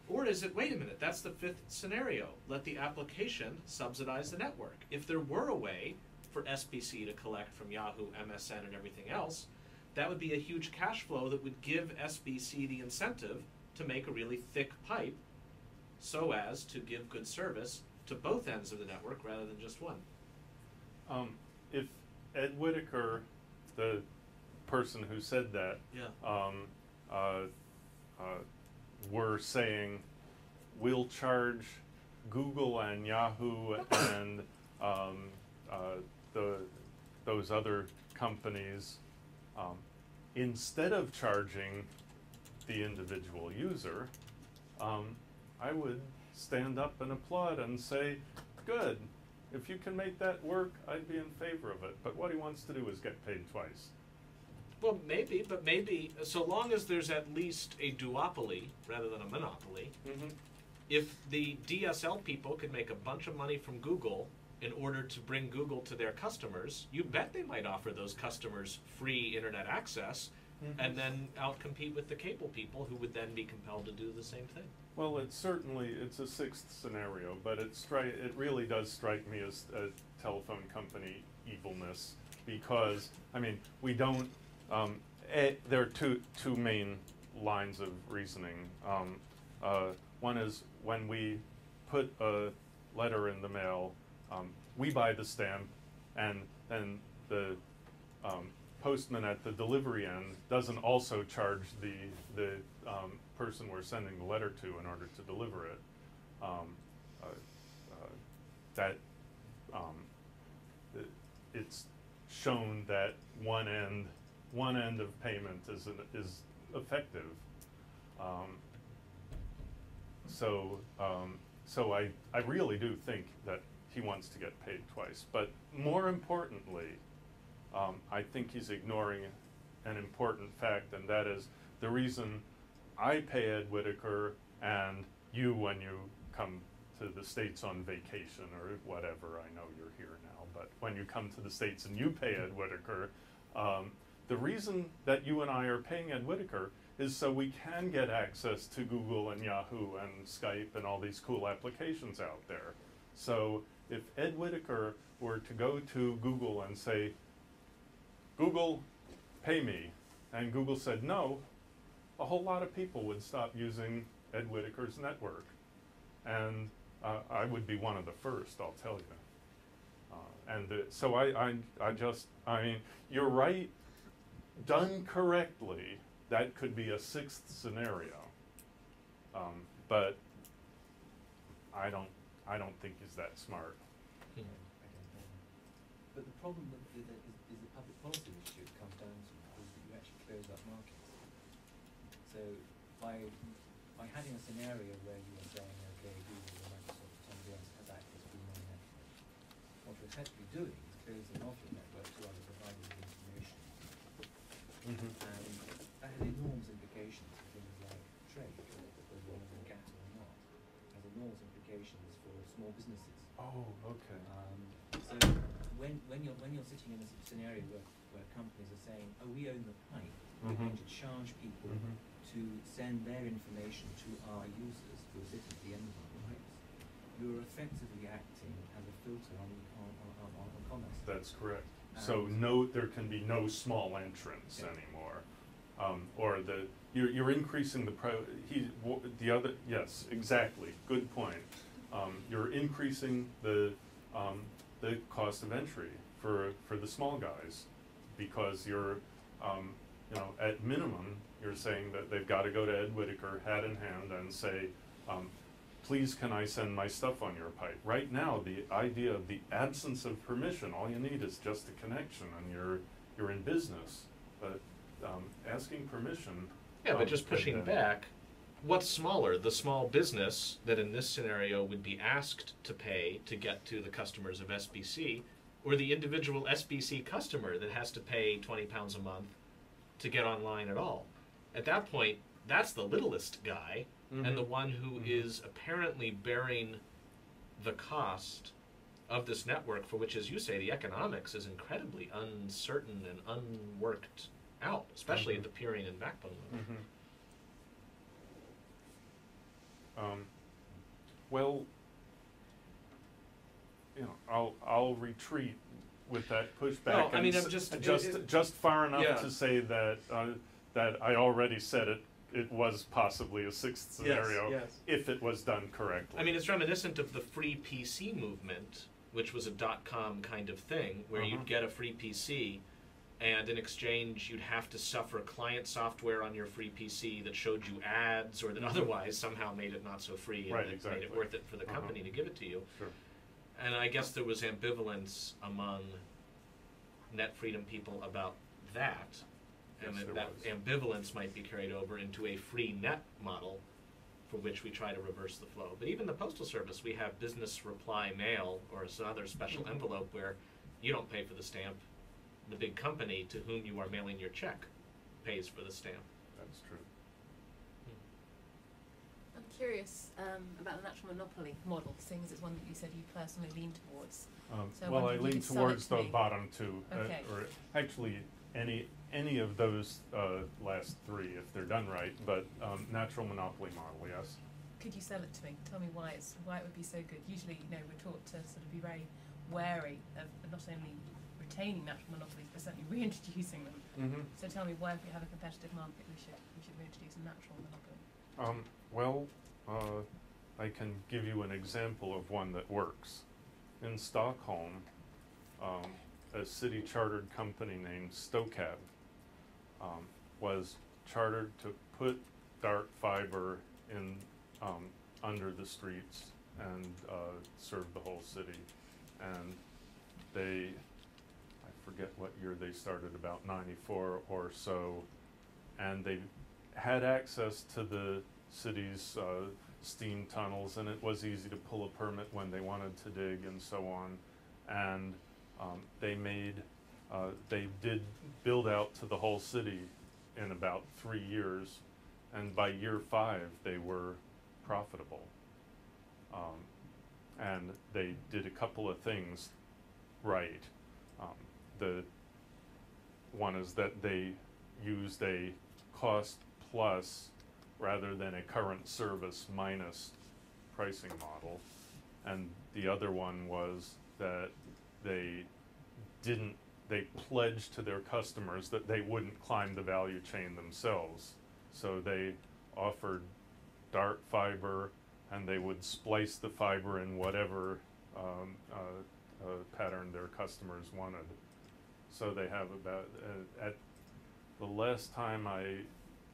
Or is it, wait a minute, that's the fifth scenario. Let the application subsidize the network. If there were a way for SBC to collect from Yahoo, MSN, and everything else, that would be a huge cash flow that would give SBC the incentive to make a really thick pipe so as to give good service to both ends of the network rather than just one. If Ed Whitaker, the person who said that, were saying, we'll charge Google and Yahoo and those other companies, instead of charging the individual user, I would stand up and applaud and say, good, if you can make that work, I'd be in favor of it. But what he wants to do is get paid twice. Well, maybe, but maybe, so long as there's at least a duopoly rather than a monopoly, if the DSL people could make a bunch of money from Google in order to bring Google to their customers, you bet they might offer those customers free internet access and then outcompete with the cable people who would then be compelled to do the same thing. Well, it's a sixth scenario, but it really does strike me as a telephone company evilness, because, I mean, we don't, there are two main lines of reasoning. One is when we put a letter in the mail, we buy the stamp, and then the postman at the delivery end doesn't also charge the person we're sending the letter to in order to deliver it. It's shown that one end of payment is effective. So I really do think that he wants to get paid twice. But more importantly, I think he's ignoring an important fact, and that is the reason I pay Ed Whittaker and you, when you come to the States on vacation or whatever, I know you're here now, but when you come to the States and you pay Ed Whittaker, the reason that you and I are paying Ed Whittaker is so we can get access to Google and Yahoo and Skype and all these cool applications out there. So if Ed Whittaker were to go to Google and say, Google, pay me, and Google said no, a whole lot of people would stop using Ed Whittaker's network. And I would be one of the first, I'll tell you. So I mean, you're right, done correctly, that could be a sixth scenario. But I don't think he's that smart. I don't know. But the problem is the public policy issue it comes down to is that you actually close up markets. So by having a scenario where you are saying, okay, Google or Microsoft or somebody else has access to my network, what you're effectively doing is closing off your network to other providers of information. Mm-hmm. And that has enormous implications for things like trade, whether you're using gas or not. It has enormous implications for small businesses. Oh, okay. So when you're sitting in a scenario where companies are saying, oh, we own the pipe, we're going to charge people to send their information to our users who are sitting at the end of our pipes, you're effectively acting as a filter on commerce. That's correct. So there can be no small entrants anymore, or you're increasing the yes, exactly. Good point. You're increasing the cost of entry for the small guys, because you're at minimum you're saying that they've got to go to Ed Whittaker hat in hand and say, please can I send my stuff on your pipe? Right now, the idea of the absence of permission, all you need is just a connection and you're in business. But asking permission. Yeah, but just pushing back, what's smaller? The small business that in this scenario would be asked to pay to get to the customers of SBC, or the individual SBC customer that has to pay £20 a month to get online at all. At that point, that's the littlest guy, and the one who is apparently bearing the cost of this network, for which, as you say, the economics is incredibly uncertain and unworked out, especially at the peering and backbone level. Well, I'll retreat with that pushback. Well, I mean, I'm just far enough to say that that I already said it was possibly a sixth scenario if it was done correctly. I mean, it's reminiscent of the free PC movement, which was a .com kind of thing, where you'd get a free PC, and in exchange you'd have to suffer client software on your free PC that showed you ads, or that otherwise somehow made it not so free, and made it worth it for the company to give it to you. Sure. And I guess there was ambivalence among net freedom people about that. And that ambivalence might be carried over into a free net model for which we try to reverse the flow. But even the Postal Service, we have business reply mail, or another special envelope where you don't pay for the stamp. The big company to whom you are mailing your check pays for the stamp. That's true. I'm curious about the natural monopoly model, seeing as it's one that you said you personally lean towards. So well, I lean towards the bottom two, Okay. or actually any of those last three if they're done right. But natural monopoly model, yes. Could you sell it to me? Tell me why it would be so good. Usually, we're taught to sort of be very wary of not only retaining natural monopolies, but certainly reintroducing them. So tell me why, if we have a competitive market, we should reintroduce a natural monopoly. Well, I can give you an example of one that works. In Stockholm, a city chartered company named Stokab was chartered to put dark fiber in under the streets and serve the whole city. And I forget what year they started, about 94 or so, and they had access to the city's steam tunnels, and it was easy to pull a permit when they wanted to dig and so on. And they did build out to the whole city in about 3 years, and by year 5 they were profitable. And they did a couple of things right. The one is that they used a cost plus rather than a current service minus pricing model. And the other one was that they pledged to their customers that they wouldn't climb the value chain themselves. So they offered dark fiber, and they would splice the fiber in whatever pattern their customers wanted. So they have about, at the last time I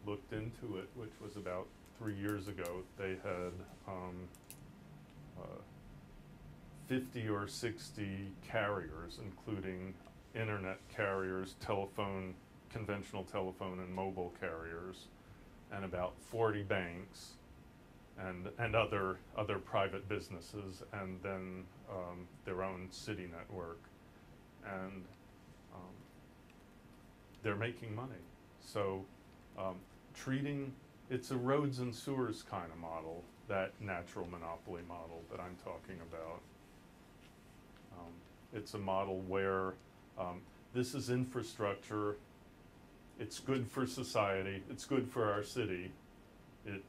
looked into it, which was about 3 years ago, they had 50 or 60 carriers, including internet carriers, telephone, conventional telephone and mobile carriers, and about 40 banks, and other private businesses, and then their own city network. And they're making money. So it's a roads and sewers kind of model, that natural monopoly model that I'm talking about. It's a model where this is infrastructure. It's good for society. It's good for our city. It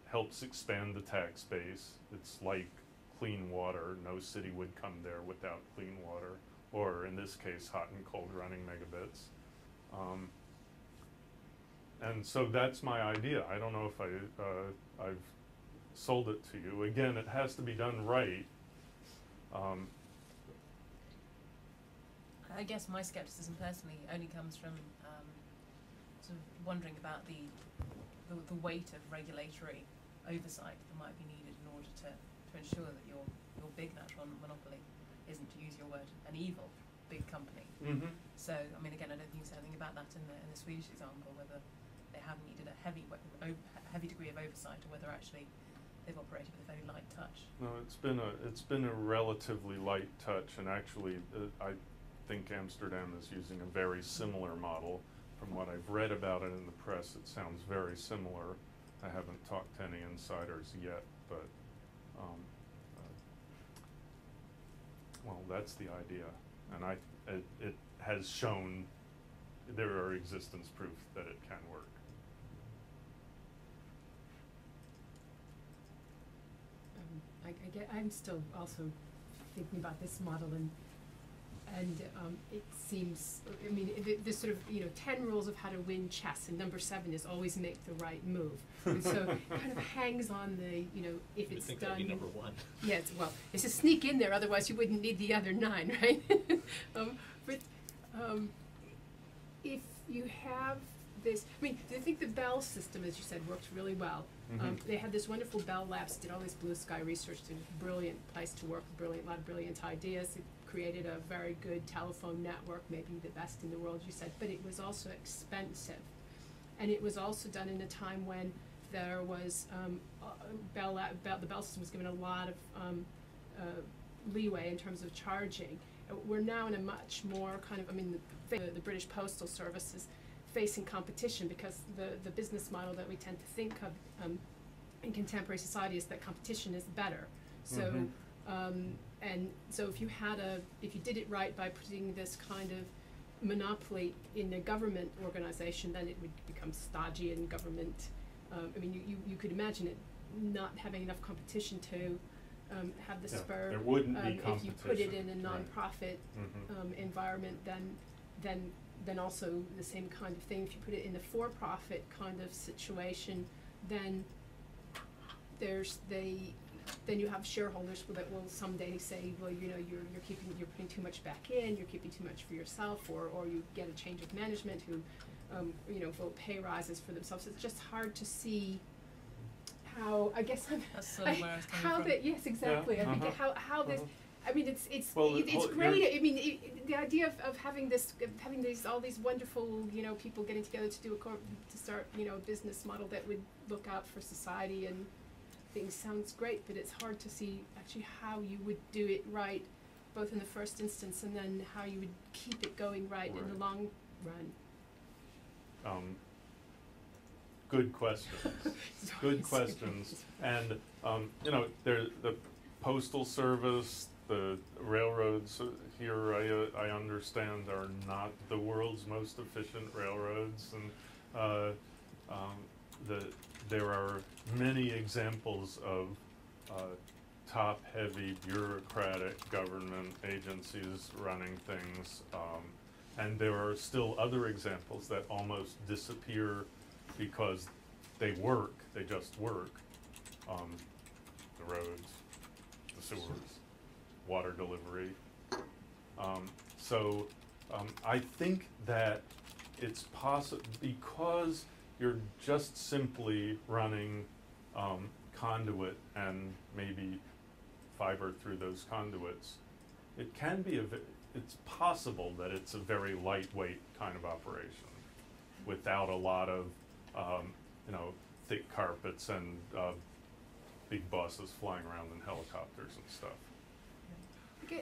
helps expand the tax base. It's like clean water. No city would come there without clean water, or in this case, hot and cold running megabits. And so that's my idea. I don't know if I've sold it to you. Again, it has to be done right. I guess my skepticism personally only comes from sort of wondering about the weight of regulatory oversight that might be needed in order to ensure that your big natural monopoly isn't, to use your word, an evil big company. Mm-hmm. So, I mean, again, I don't think you said anything about that in the Swedish example, whether they have needed a heavy degree of oversight, or whether actually they've operated with a very light touch. No, it's been a relatively light touch, and actually, I think Amsterdam is using a very similar model. From what I've read about it in the press, it sounds very similar. I haven't talked to any insiders yet, but well, that's the idea, and it has shown there are existence proof that it can work. I'm still also thinking about this model, and it seems, I mean, this sort of, 10 rules of how to win chess, and number 7 is always make the right move. And so it kind of hangs on the, if it's think done. that'd be number 1. Yeah, it's a sneak in there, otherwise you wouldn't need the other 9, right? If you have this, I mean, I think the Bell system, as you said, worked really well. Mm-hmm. They had this wonderful Bell Labs, did all this blue sky research, did a brilliant place to work, a lot of brilliant ideas. It created a very good telephone network, maybe the best in the world, you said, but it was also expensive. And it was also done in a time when there was, the Bell system was given a lot of leeway in terms of charging. We're now in a much more kind of, I mean, the British Postal Service is facing competition, because the business model that we tend to think of in contemporary society is that competition is better. So, Mm-hmm. and so if you did it right by putting this kind of monopoly in a government organization, then it would become stodgy and government. I mean, you could imagine it not having enough competition to have the spur. There wouldn't be competition. If you put it in a nonprofit Mm-hmm. environment, then also the same kind of thing. If you put it in the for-profit kind of situation, then then you have shareholders that will someday say, well, you're putting too much back in, you're keeping too much for yourself, or you get a change of management who vote pay rises for themselves. It's just hard to see how, I guess, That's sort of where I was coming from. yes, exactly. Yeah. I think I mean, it's Well, it's great. I mean, the idea of having this, having all these wonderful, you know, people getting together to do to start, you know, a business model that would look out for society and things sounds great, but it's hard to see actually how you would do it right, both in the first instance and then how you would keep it going right in the long run. Good questions. Good questions. And you know, the Postal Service, the railroads here, I understand, are not the world's most efficient railroads, and there are many examples of top-heavy bureaucratic government agencies running things, and there are still other examples that almost disappear because they just work. The roads, the sewers, water delivery. So I think that it's possible, because you're just simply running conduit and maybe fiber through those conduits, it can be it's possible that it's a very lightweight kind of operation without a lot of you know, thick carpets and big buses flying around in helicopters and stuff.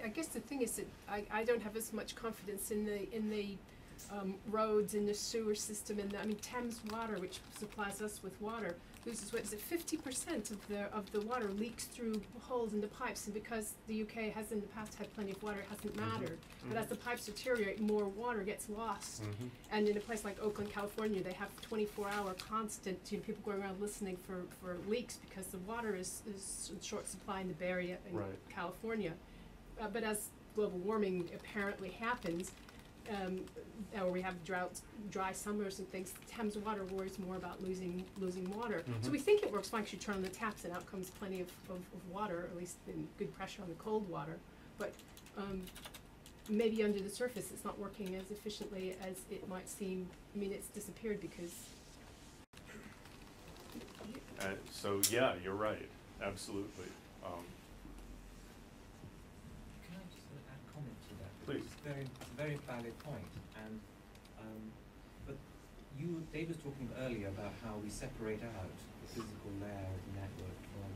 I guess the thing is that I don't have as much confidence in the roads and the sewer system, and I mean Thames Water, which supplies us with water, loses, what is it, 50% of the water leaks through holes in the pipes, and because the UK has in the past had plenty of water, it hasn't mattered. But as the pipes deteriorate, more water gets lost. And in a place like Oakland, California, they have 24-hour constant, you know, people going around listening for leaks because the water is in short supply in the Bay Area in California. But as global warming apparently happens, or we have dry summers and things, Thames Water worries more about losing water. So we think it works fine because you turn on the taps and out comes plenty of water, at least in good pressure on the cold water. But maybe under the surface it's not working as efficiently as it might seem. I mean, it's disappeared because... So yeah, you're right, absolutely. Can I just add a comment to that? Please. It's a very valid point. And but Dave was talking earlier about how we separate out the physical layer of the network from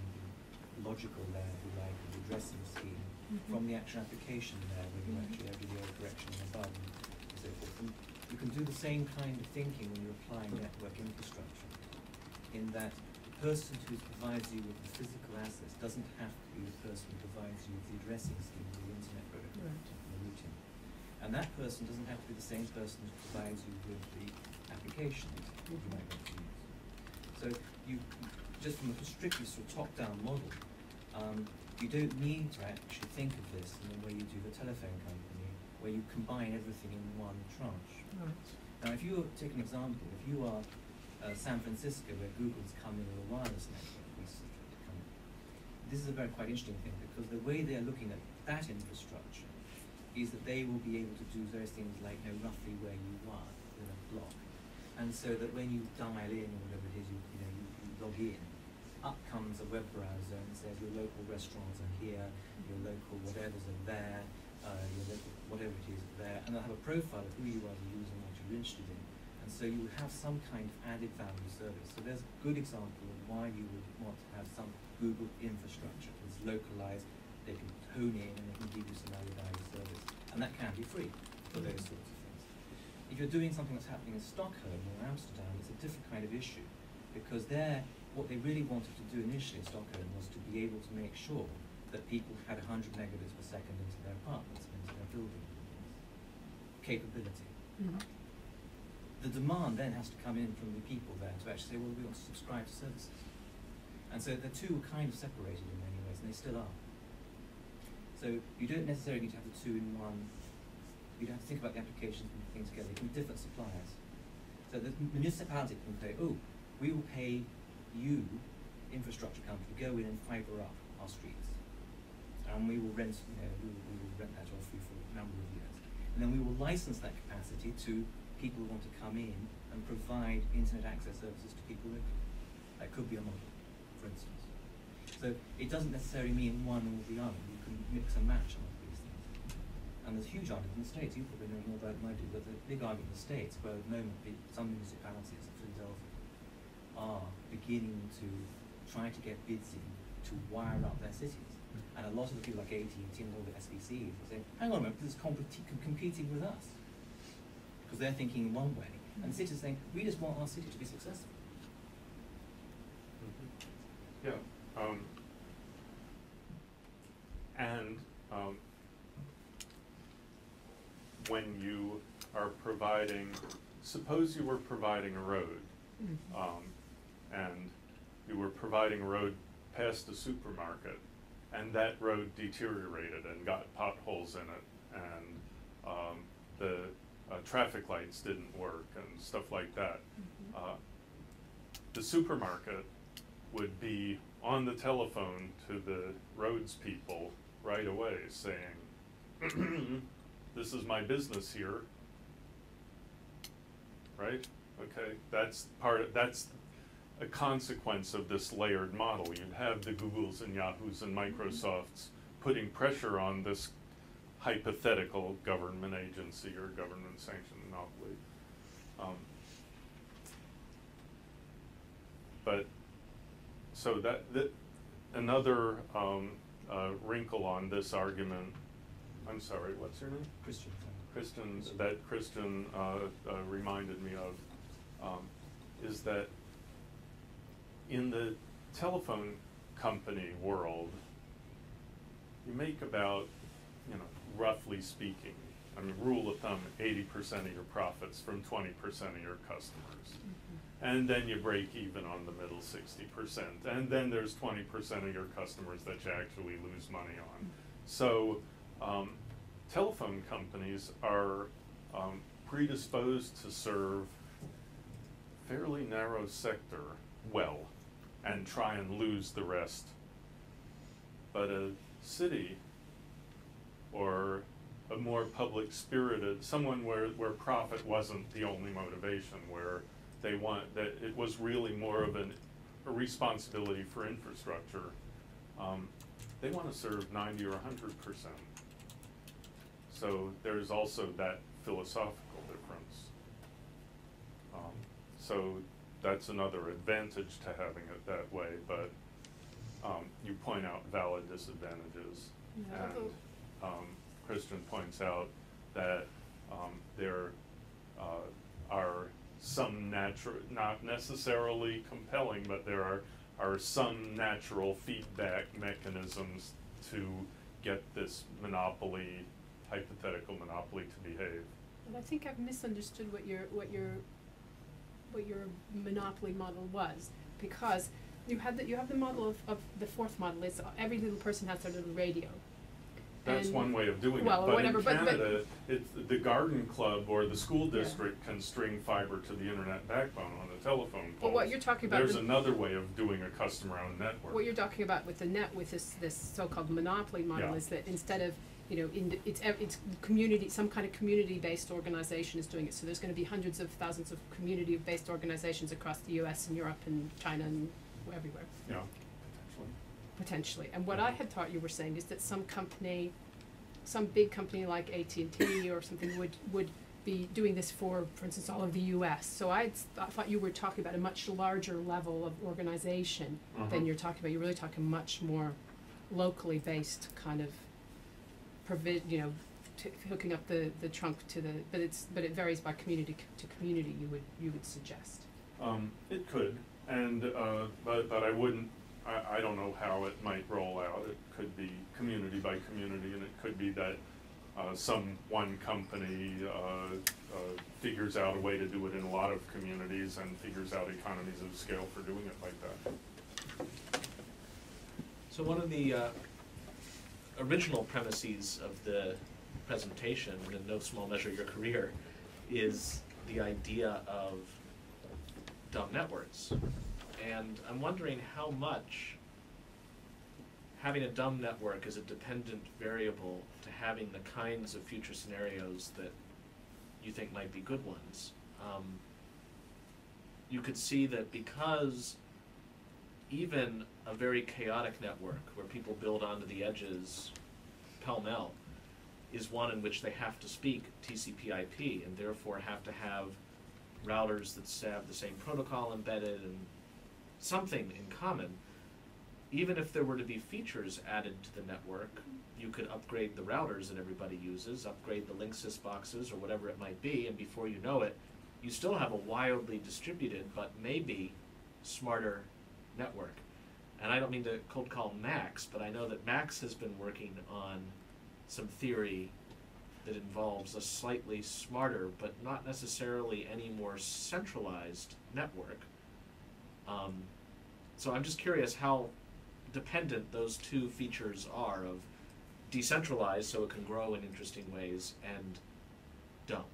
the logical layer, if you like, of the addressing scheme, from the actual application layer, where you actually have the error correction and above and so forth. And you can do the same kind of thinking when you're applying network infrastructure, in that the person who provides you with the physical assets doesn't have to be the person who provides you with the addressing scheme, the internet protocol, and the routing. And that person doesn't have to be the same person who provides you with the application you might want to use. So you, just from a strictly sort of top-down model, you don't need to actually think of this in the way you do the telephone company, where you combine everything in one tranche. Now, if you take an example, if you are San Francisco, where Google's come in with a wireless network recently, this is a quite interesting thing, because the way they're looking at that infrastructure is that they will be able to do those things like know roughly where you are in a block, and so that when you dial in or whatever it is, you log in, up comes a web browser and says your local restaurants are here, your local whatevers are there, your local whatever it is there, and they'll have a profile of who you are as a user and what you're interested in. And so you will have some kind of added value service. So there's a good example of why you would want to have some Google infrastructure that's localized. They can hone in and they can give you some added value service. And that can be free for those sorts of things. If you're doing something that's happening in Stockholm or Amsterdam, it's a different kind of issue, because what they really wanted to do initially in Stockholm was to be able to make sure that people had 100 megabits per second into their apartments, into their building capability. The demand then has to come in from the people there to actually say, well, we want to subscribe to services. And so the two are kind of separated in many ways, and they still are. So you don't necessarily need to have the two in one. You don't have to think about the applications and things together. You can be different suppliers. So the municipality can say, oh, we will pay you, infrastructure company, to go in and fibre up our streets. And we will rent, we will rent that off you for a number of years. And then we will license that capacity to people who want to come in and provide internet access services to people locally. That could be a model, for instance. So it doesn't necessarily mean one or the other. You can mix and match some of these things. And there's huge arguments in the States. You probably know more about it than I do, but there's a big argument in the States where at the moment some municipalities in Philadelphia are beginning to try to get bids in to wire up their cities. And a lot of the people like AT&T and all the SBCs are saying, hang on a minute, this is competing with us. Because they're thinking in one way, and the cities are saying, we just want our city to be successful. Yeah. And when you are providing, suppose you were providing a road, and you were providing a road past a supermarket, and that road deteriorated and got potholes in it, and the traffic lights didn't work and stuff like that. The supermarket would be on the telephone to the roads people right away saying, this is my business here, right? Okay, that's a consequence of this layered model. You'd have the Googles and Yahoos and Microsofts putting pressure on this hypothetical government agency or government sanctioned monopoly. But so that another wrinkle on this argument. I'm sorry, what's your name? Christian. Christian reminded me of is that in the telephone company world, you make about, roughly speaking, I mean, rule of thumb, 80% of your profits from 20% of your customers. And then you break even on the middle 60%. And then there's 20% of your customers that you actually lose money on. So telephone companies are predisposed to serve fairly narrow sector well and try and lose the rest. But a city or a more public spirited, someone where profit wasn't the only motivation, where they want that it was really more of a responsibility for infrastructure, they want to serve 90 or 100%. So there's also that philosophical difference. So that's another advantage to having it that way, but you point out valid disadvantages. Yeah, And Christian points out that there are some natural, not necessarily compelling, but there are some natural feedback mechanisms to get this monopoly, hypothetical monopoly, to behave. But I think I've misunderstood what your monopoly model was, because you have the model of the fourth model is every little person has their little radio. That's And one way of doing well, it, but whatever, in but Canada, the garden club or the school district can string fiber to the internet backbone on the telephone poles. But what you're talking about, there's another way of doing a customer-owned network. what you're talking about with this so-called monopoly model Yeah. is that instead of it's community, some kind of community-based organization is doing it. So there's going to be hundreds of thousands of community-based organizations across the U.S. and Europe and China and everywhere. Yeah, Potentially. And what I had thought you were saying is that some big company like AT&T or something would be doing this for instance, all of the U.S. So I thought you were talking about a much larger level of organization than you're talking about. You're really talking much more locally based kind of hooking up the trunk to the, but it varies by community to community. You would suggest. it could, and but I wouldn't. I don't know how it might roll out. It could be community by community, and it could be that some one company figures out a way to do it in a lot of communities and figures out economies of scale for doing it like that. So one of the original premises of the presentation, and in no small measure your career, is the idea of dumb networks. And I'm wondering how much having a dumb network is a dependent variable to having the kinds of future scenarios that you think might be good ones. You could see that because even a very chaotic network where people build onto the edges pell-mell is one in which they have to speak TCP/IP and therefore have to have routers that have the same protocol embedded and something in common. Even if there were to be features added to the network, you could upgrade the routers that everybody uses, upgrade the Linksys boxes or whatever it might be, and before you know it, you still have a wildly distributed but maybe smarter network. And I don't mean to cold call Max, but I know that Max has been working on some theory that involves a slightly smarter but not necessarily any more centralized network. So I'm just curious how dependent those two features are of decentralized so it can grow in interesting ways and don't.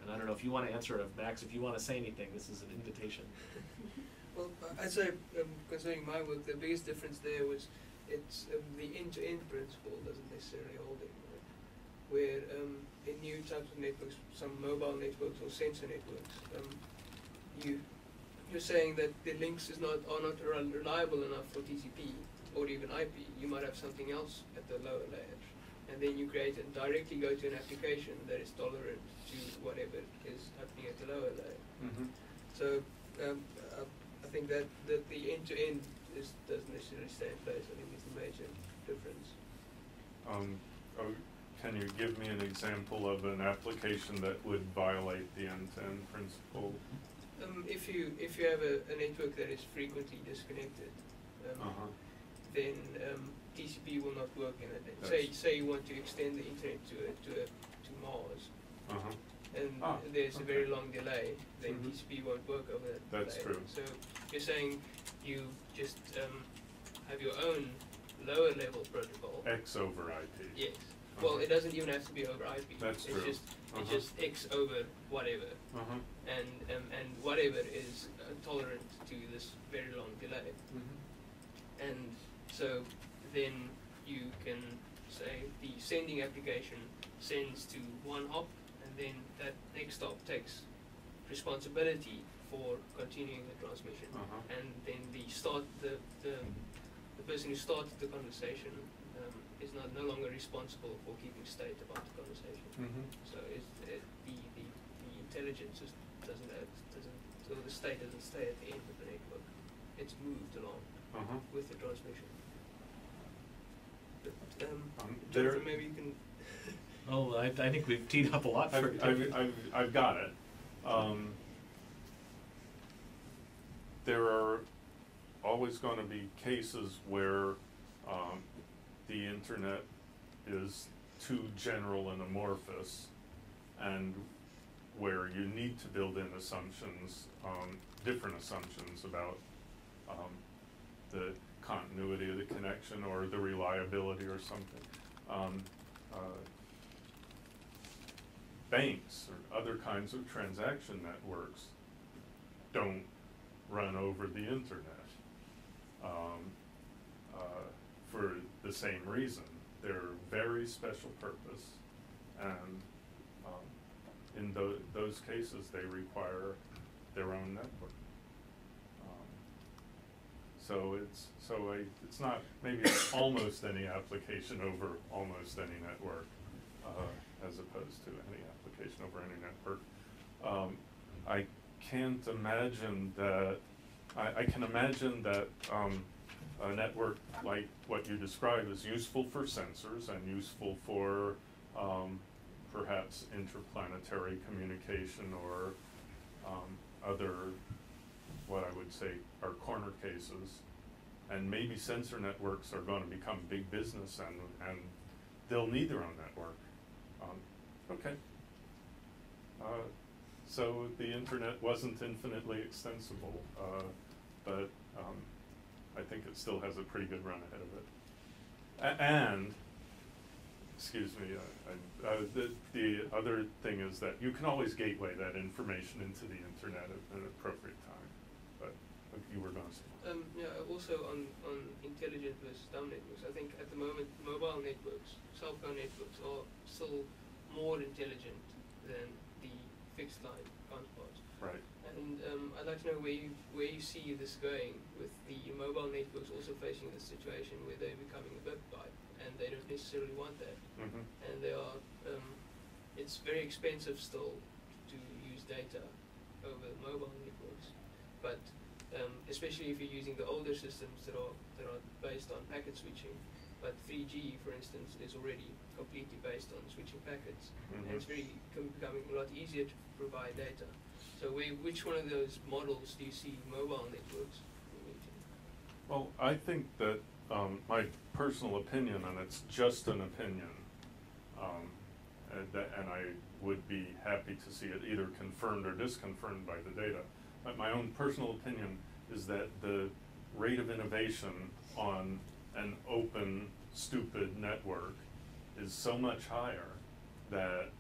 And I don't know if you want to answer it, Max, if you want to say anything, this is an invitation. Well, I'd say, concerning my work, the biggest difference there was it's the end-to-end principle doesn't necessarily hold anymore. Where in new types of networks, some mobile networks or sensor networks, you're saying that the links are not reliable enough for TCP or even IP. You might have something else at the lower layer, and then you create and directly go to an application that is tolerant to whatever is happening at the lower layer. Mm-hmm. So I think that the end-to-end doesn't necessarily stay in place. I think it's a major difference. Can you give me an example of an application that would violate the end-to-end principle? If you have a network that is frequently disconnected, then TCP will not work in it. Say you want to extend the internet to Mars, and there's a very long delay, then TCP won't work over that. That's delay. true. So you're saying you just have your own lower level protocol. X over IP. Yes. Well, it doesn't even have to be over IP. That's it's true. It's just X over whatever, and whatever is tolerant to this very long delay. And so then you can say the sending application sends to one hop, and then that next hop takes responsibility for continuing the transmission, and then the person who started the conversation is no longer responsible for keeping state about the conversation. So the intelligence just doesn't so the state doesn't stay at the end of the network. It's moved along with the transmission. But Jonathan, maybe you can. Oh, I think we've teed up a lot for I've got it. There are always going to be cases where the internet is too general and amorphous, and where you need to build in assumptions, different assumptions about the continuity of the connection or the reliability or something. Banks or other kinds of transaction networks don't run over the internet for the same reason. They're very special purpose, and in those cases they require their own network. So it's not, maybe it's almost any application over almost any network, as opposed to any application over any network. I can't imagine that, I can imagine that a network like what you described is useful for sensors and useful for perhaps interplanetary communication or other, what I would say, are corner cases. And maybe sensor networks are going to become big business, and they'll need their own network. Okay. So the internet wasn't infinitely extensible, but I think it still has a pretty good run ahead of it. And, excuse me, the other thing is that you can always gateway that information into the internet at an appropriate time. But you were going to say. Yeah, also on intelligent versus dumb networks, I think at the moment mobile networks, cell phone networks are still more intelligent than the fixed line counterparts. Right. And I'd I'd like to know where you see this going with the mobile networks also facing this situation where they're becoming a bit pipe, and they don't necessarily want that. And they are, it's very expensive still to use data over mobile networks, but especially if you're using the older systems that are based on packet switching. But 3G, for instance, is already completely based on switching packets, and it's becoming a lot easier to provide data. So which one of those models do you see mobile networks meeting? Well, I think that my personal opinion, and it's just an opinion, and I would be happy to see it either confirmed or disconfirmed by the data. But my own personal opinion is that the rate of innovation on an open, stupid network is so much higher that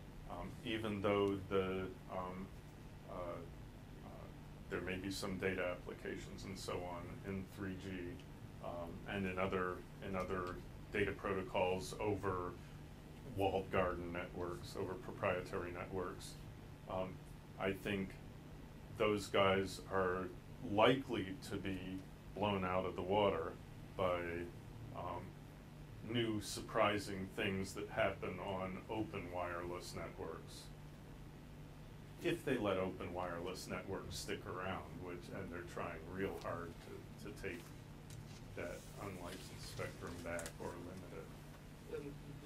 even though there may be some data applications and so on in 3G and in other data protocols over walled garden networks, over proprietary networks, I think those guys are likely to be blown out of the water by new surprising things that happen on open wireless networks. If they let open wireless networks stick around, and they're trying real hard to take that unlicensed spectrum back or limit it.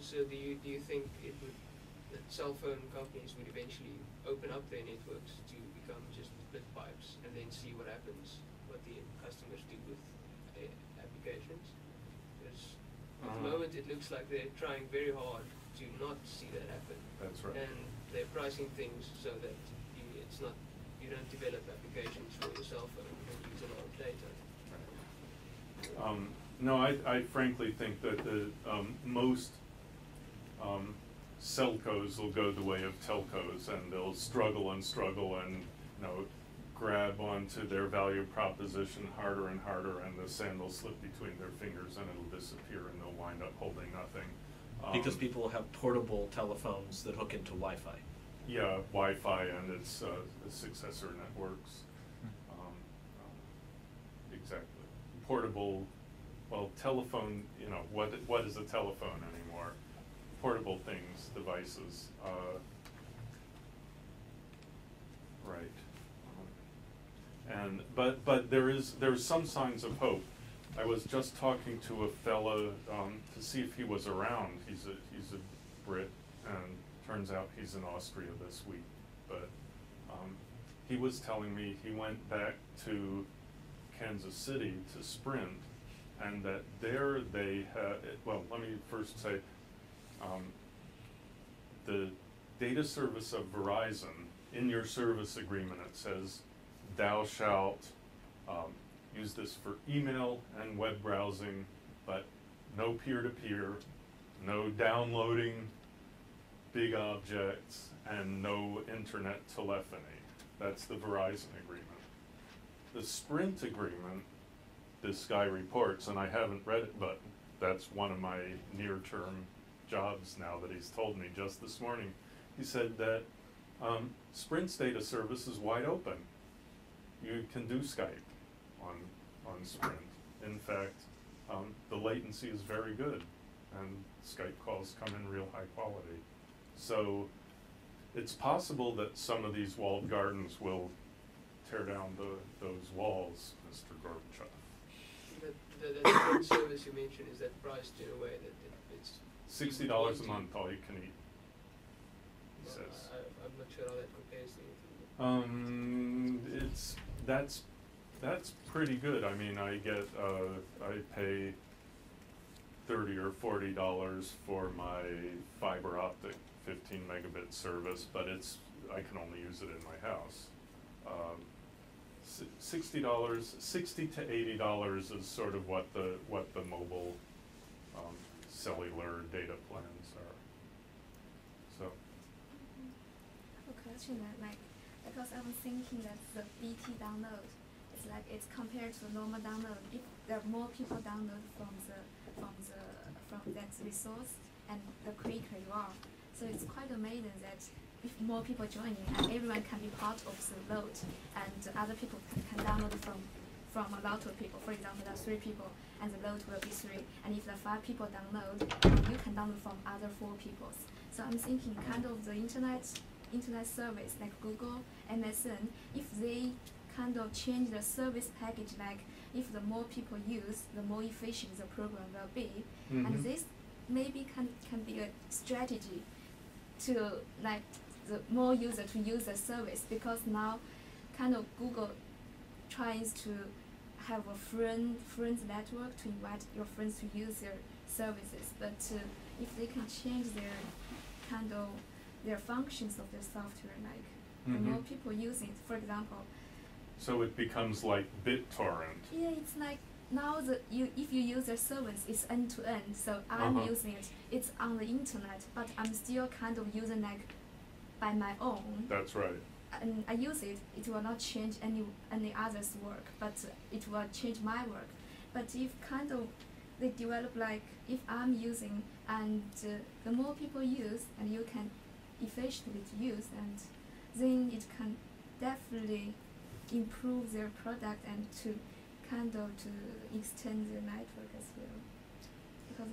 So do you think that cell phone companies would eventually open up their networks to become just bit pipes and then see what happens, what the customers do with applications? Because at the moment it looks like they're trying very hard to not see that happen. That's right. And they're pricing things so that you don't develop applications for your cell phone and use a lot of data. No, I frankly think that the most cellcos will go the way of telcos, and they'll struggle and grab onto their value proposition harder and harder, and the sand will slip between their fingers and it'll disappear, and they'll wind up holding nothing. Because people have portable telephones that hook into Wi-Fi. Yeah, Wi-Fi and its successor networks. Exactly. Portable, well, telephone, what is a telephone anymore? Portable things, devices. Right. But there's some signs of hope. I was just talking to a fellow to see if he was around. He's a Brit, and turns out he's in Austria this week. But he was telling me he went back to Kansas City to Sprint, and that there they had. Well, let me first say, the data service of Verizon, in your service agreement, it says, "Thou shalt use this for email and web browsing, but no peer-to-peer, no downloading big objects, and no internet telephony." That's the Verizon agreement. The Sprint agreement, this guy reports, and I haven't read it, but that's one of my near-term jobs now that he's told me just this morning. He said that Sprint's data service is wide open. You can do Skype on Sprint. In fact, the latency is very good, and Skype calls come in real high quality. So it's possible that some of these walled gardens will tear down those walls, Mr. Gorbachev. The Sprint service you mentioned, is that priced in a way that it's $60 a month, all you can eat, he says. I'm not sure how that compares to anything. That's pretty good. I mean, I pay $30 or $40 for my fiber optic 15 megabit service, but I can only use it in my house. $60 to $80 is sort of what the mobile cellular data plans are. So. A question that, because I was thinking that the BT download is it's compared to normal download. If there are more people download from that resource, and the quicker you are, so it's quite amazing that if more people joining, and everyone can be part of the load, and other people can download from a lot of people. For example, there are 3 people, and the load will be 3. And if there are 5 people download, you can download from other 4 people. So I'm thinking kind of the internet service like Google, MSN, if they kind of change the service package, like if the more people use, the more efficient the program will be. And this maybe can be a strategy to like the more user to use the service, because now kind of Google tries to have a friends network to invite your friends to use their services, but if they can change their kind of their functions of their software, like the more people use it, for example. So it becomes like BitTorrent. Yeah, it's like now if you use their service, it's end-to-end. So I'm using it. It's on the internet, but I'm still kind of using like by my own. That's right. And I use it. It will not change any other's work, but it will change my work. But if kind of they develop like if I'm using and the more people use and you can efficiently use, and then it can definitely improve their product and to kind of to extend their network as well, because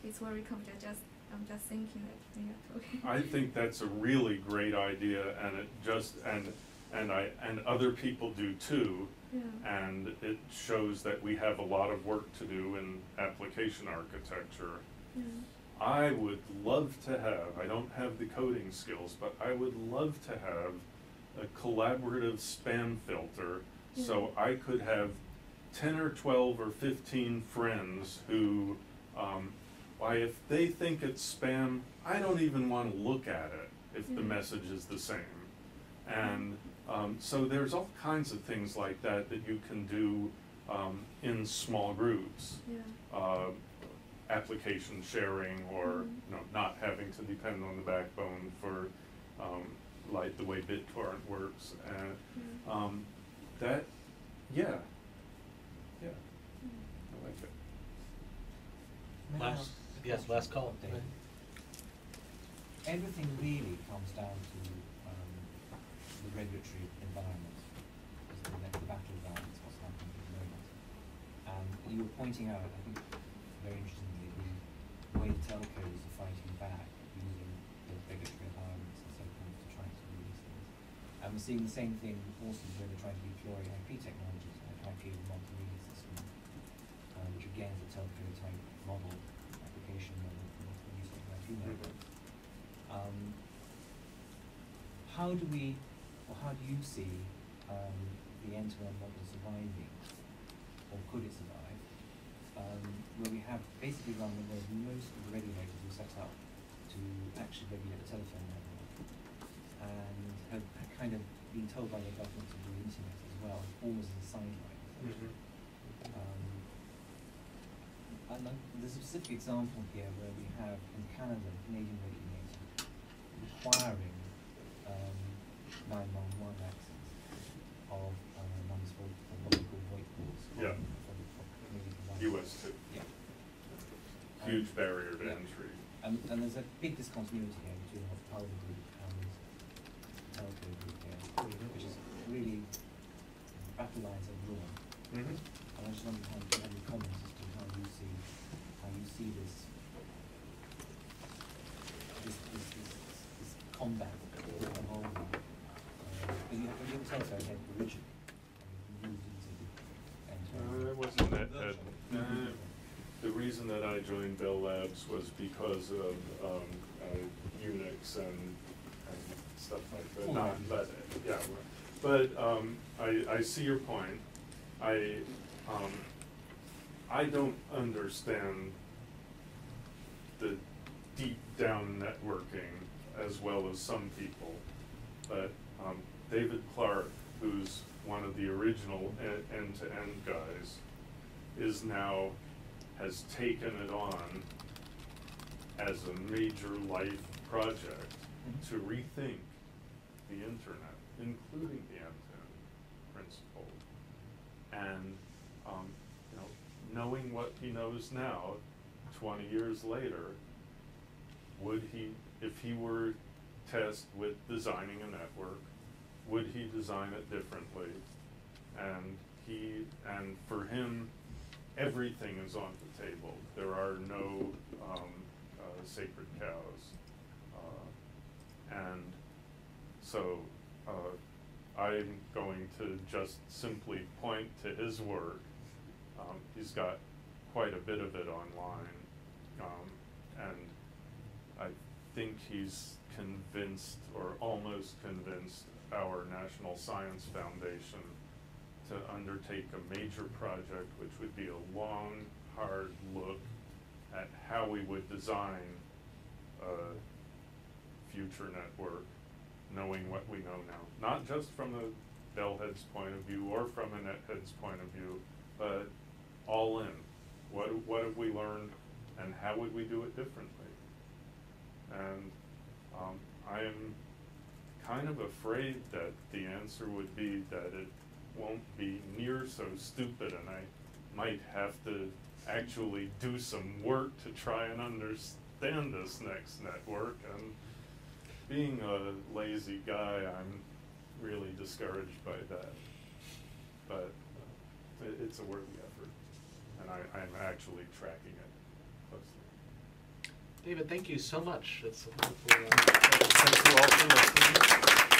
it's very complicated. I'm just thinking that okay. I think that's a really great idea, and it just and other people do too. Yeah. And it shows that we have a lot of work to do in application architecture. Yeah. I would love to have, I don't have the coding skills, but I would love to have a collaborative spam filter, so I could have 10 or 12 or 15 friends who, why if they think it's spam, I don't even want to look at it if the message is the same. And so there's all kinds of things like that that you can do in small groups. Yeah. Application sharing, or not having to depend on the backbone for like the way BitTorrent works, and that, yeah, I like it. Last call. David. Everything really comes down to the regulatory environment, the battle environment, what's happening at the moment. And you were pointing out, I think, very interestingly, the way the telcos are fighting back using the regulatory environments and so forth to try to do these things. And we're seeing the same thing also when they're trying to deploy IP technologies like IP multimedia system, which again is a telco type model, application model for using IP network. How do we, or how do you see the end-to-end model surviving, or could it survive, where we have basically around the world most of the regulators who set up to actually regulate the telephone network, and have kind of been told by their government to do the internet as well, almost as a sideline. And there's a specific example here where we have in Canada, a Canadian regulator requiring 911 access of numbers for what we call VoIP calls. Yeah. US too. Yeah. Huge barrier to yeah. entry. And there's a big discontinuity here between what Power Group and Telco Group here, which is really battle lines are drawn. And I just wonder how you have any comments as to how you see this combat evolving. But you have Telco had originally. Wasn't that the reason that I joined Bell Labs was because of Unix and stuff like that. But I see your point. I don't understand the deep down networking as well as some people, but David Clark, who's one of the original end-to-end guys, has taken it on as a major life project to rethink the internet, including the end-to-end principle. And knowing what he knows now, 20 years later, would he, if he were tasked with designing a network. Would he design it differently? And for him, everything is on the table. There are no sacred cows. And so I'm going to just simply point to his work. He's got quite a bit of it online. And I think he's convinced, or almost convinced, our National Science Foundation to undertake a major project, which would be a long, hard look at how we would design a future network, knowing what we know now. Not just from a bellhead's point of view or from a nethead's point of view, but all in. What have we learned, and how would we do it differently? And I am kind of afraid that the answer would be that it won't be near so stupid, and I might have to actually do some work to try and understand this next network. And being a lazy guy, I'm really discouraged by that. But it's a worthy effort, and I'm actually tracking it closely. David, thank you so much. It's a wonderful. Thank you all for listening.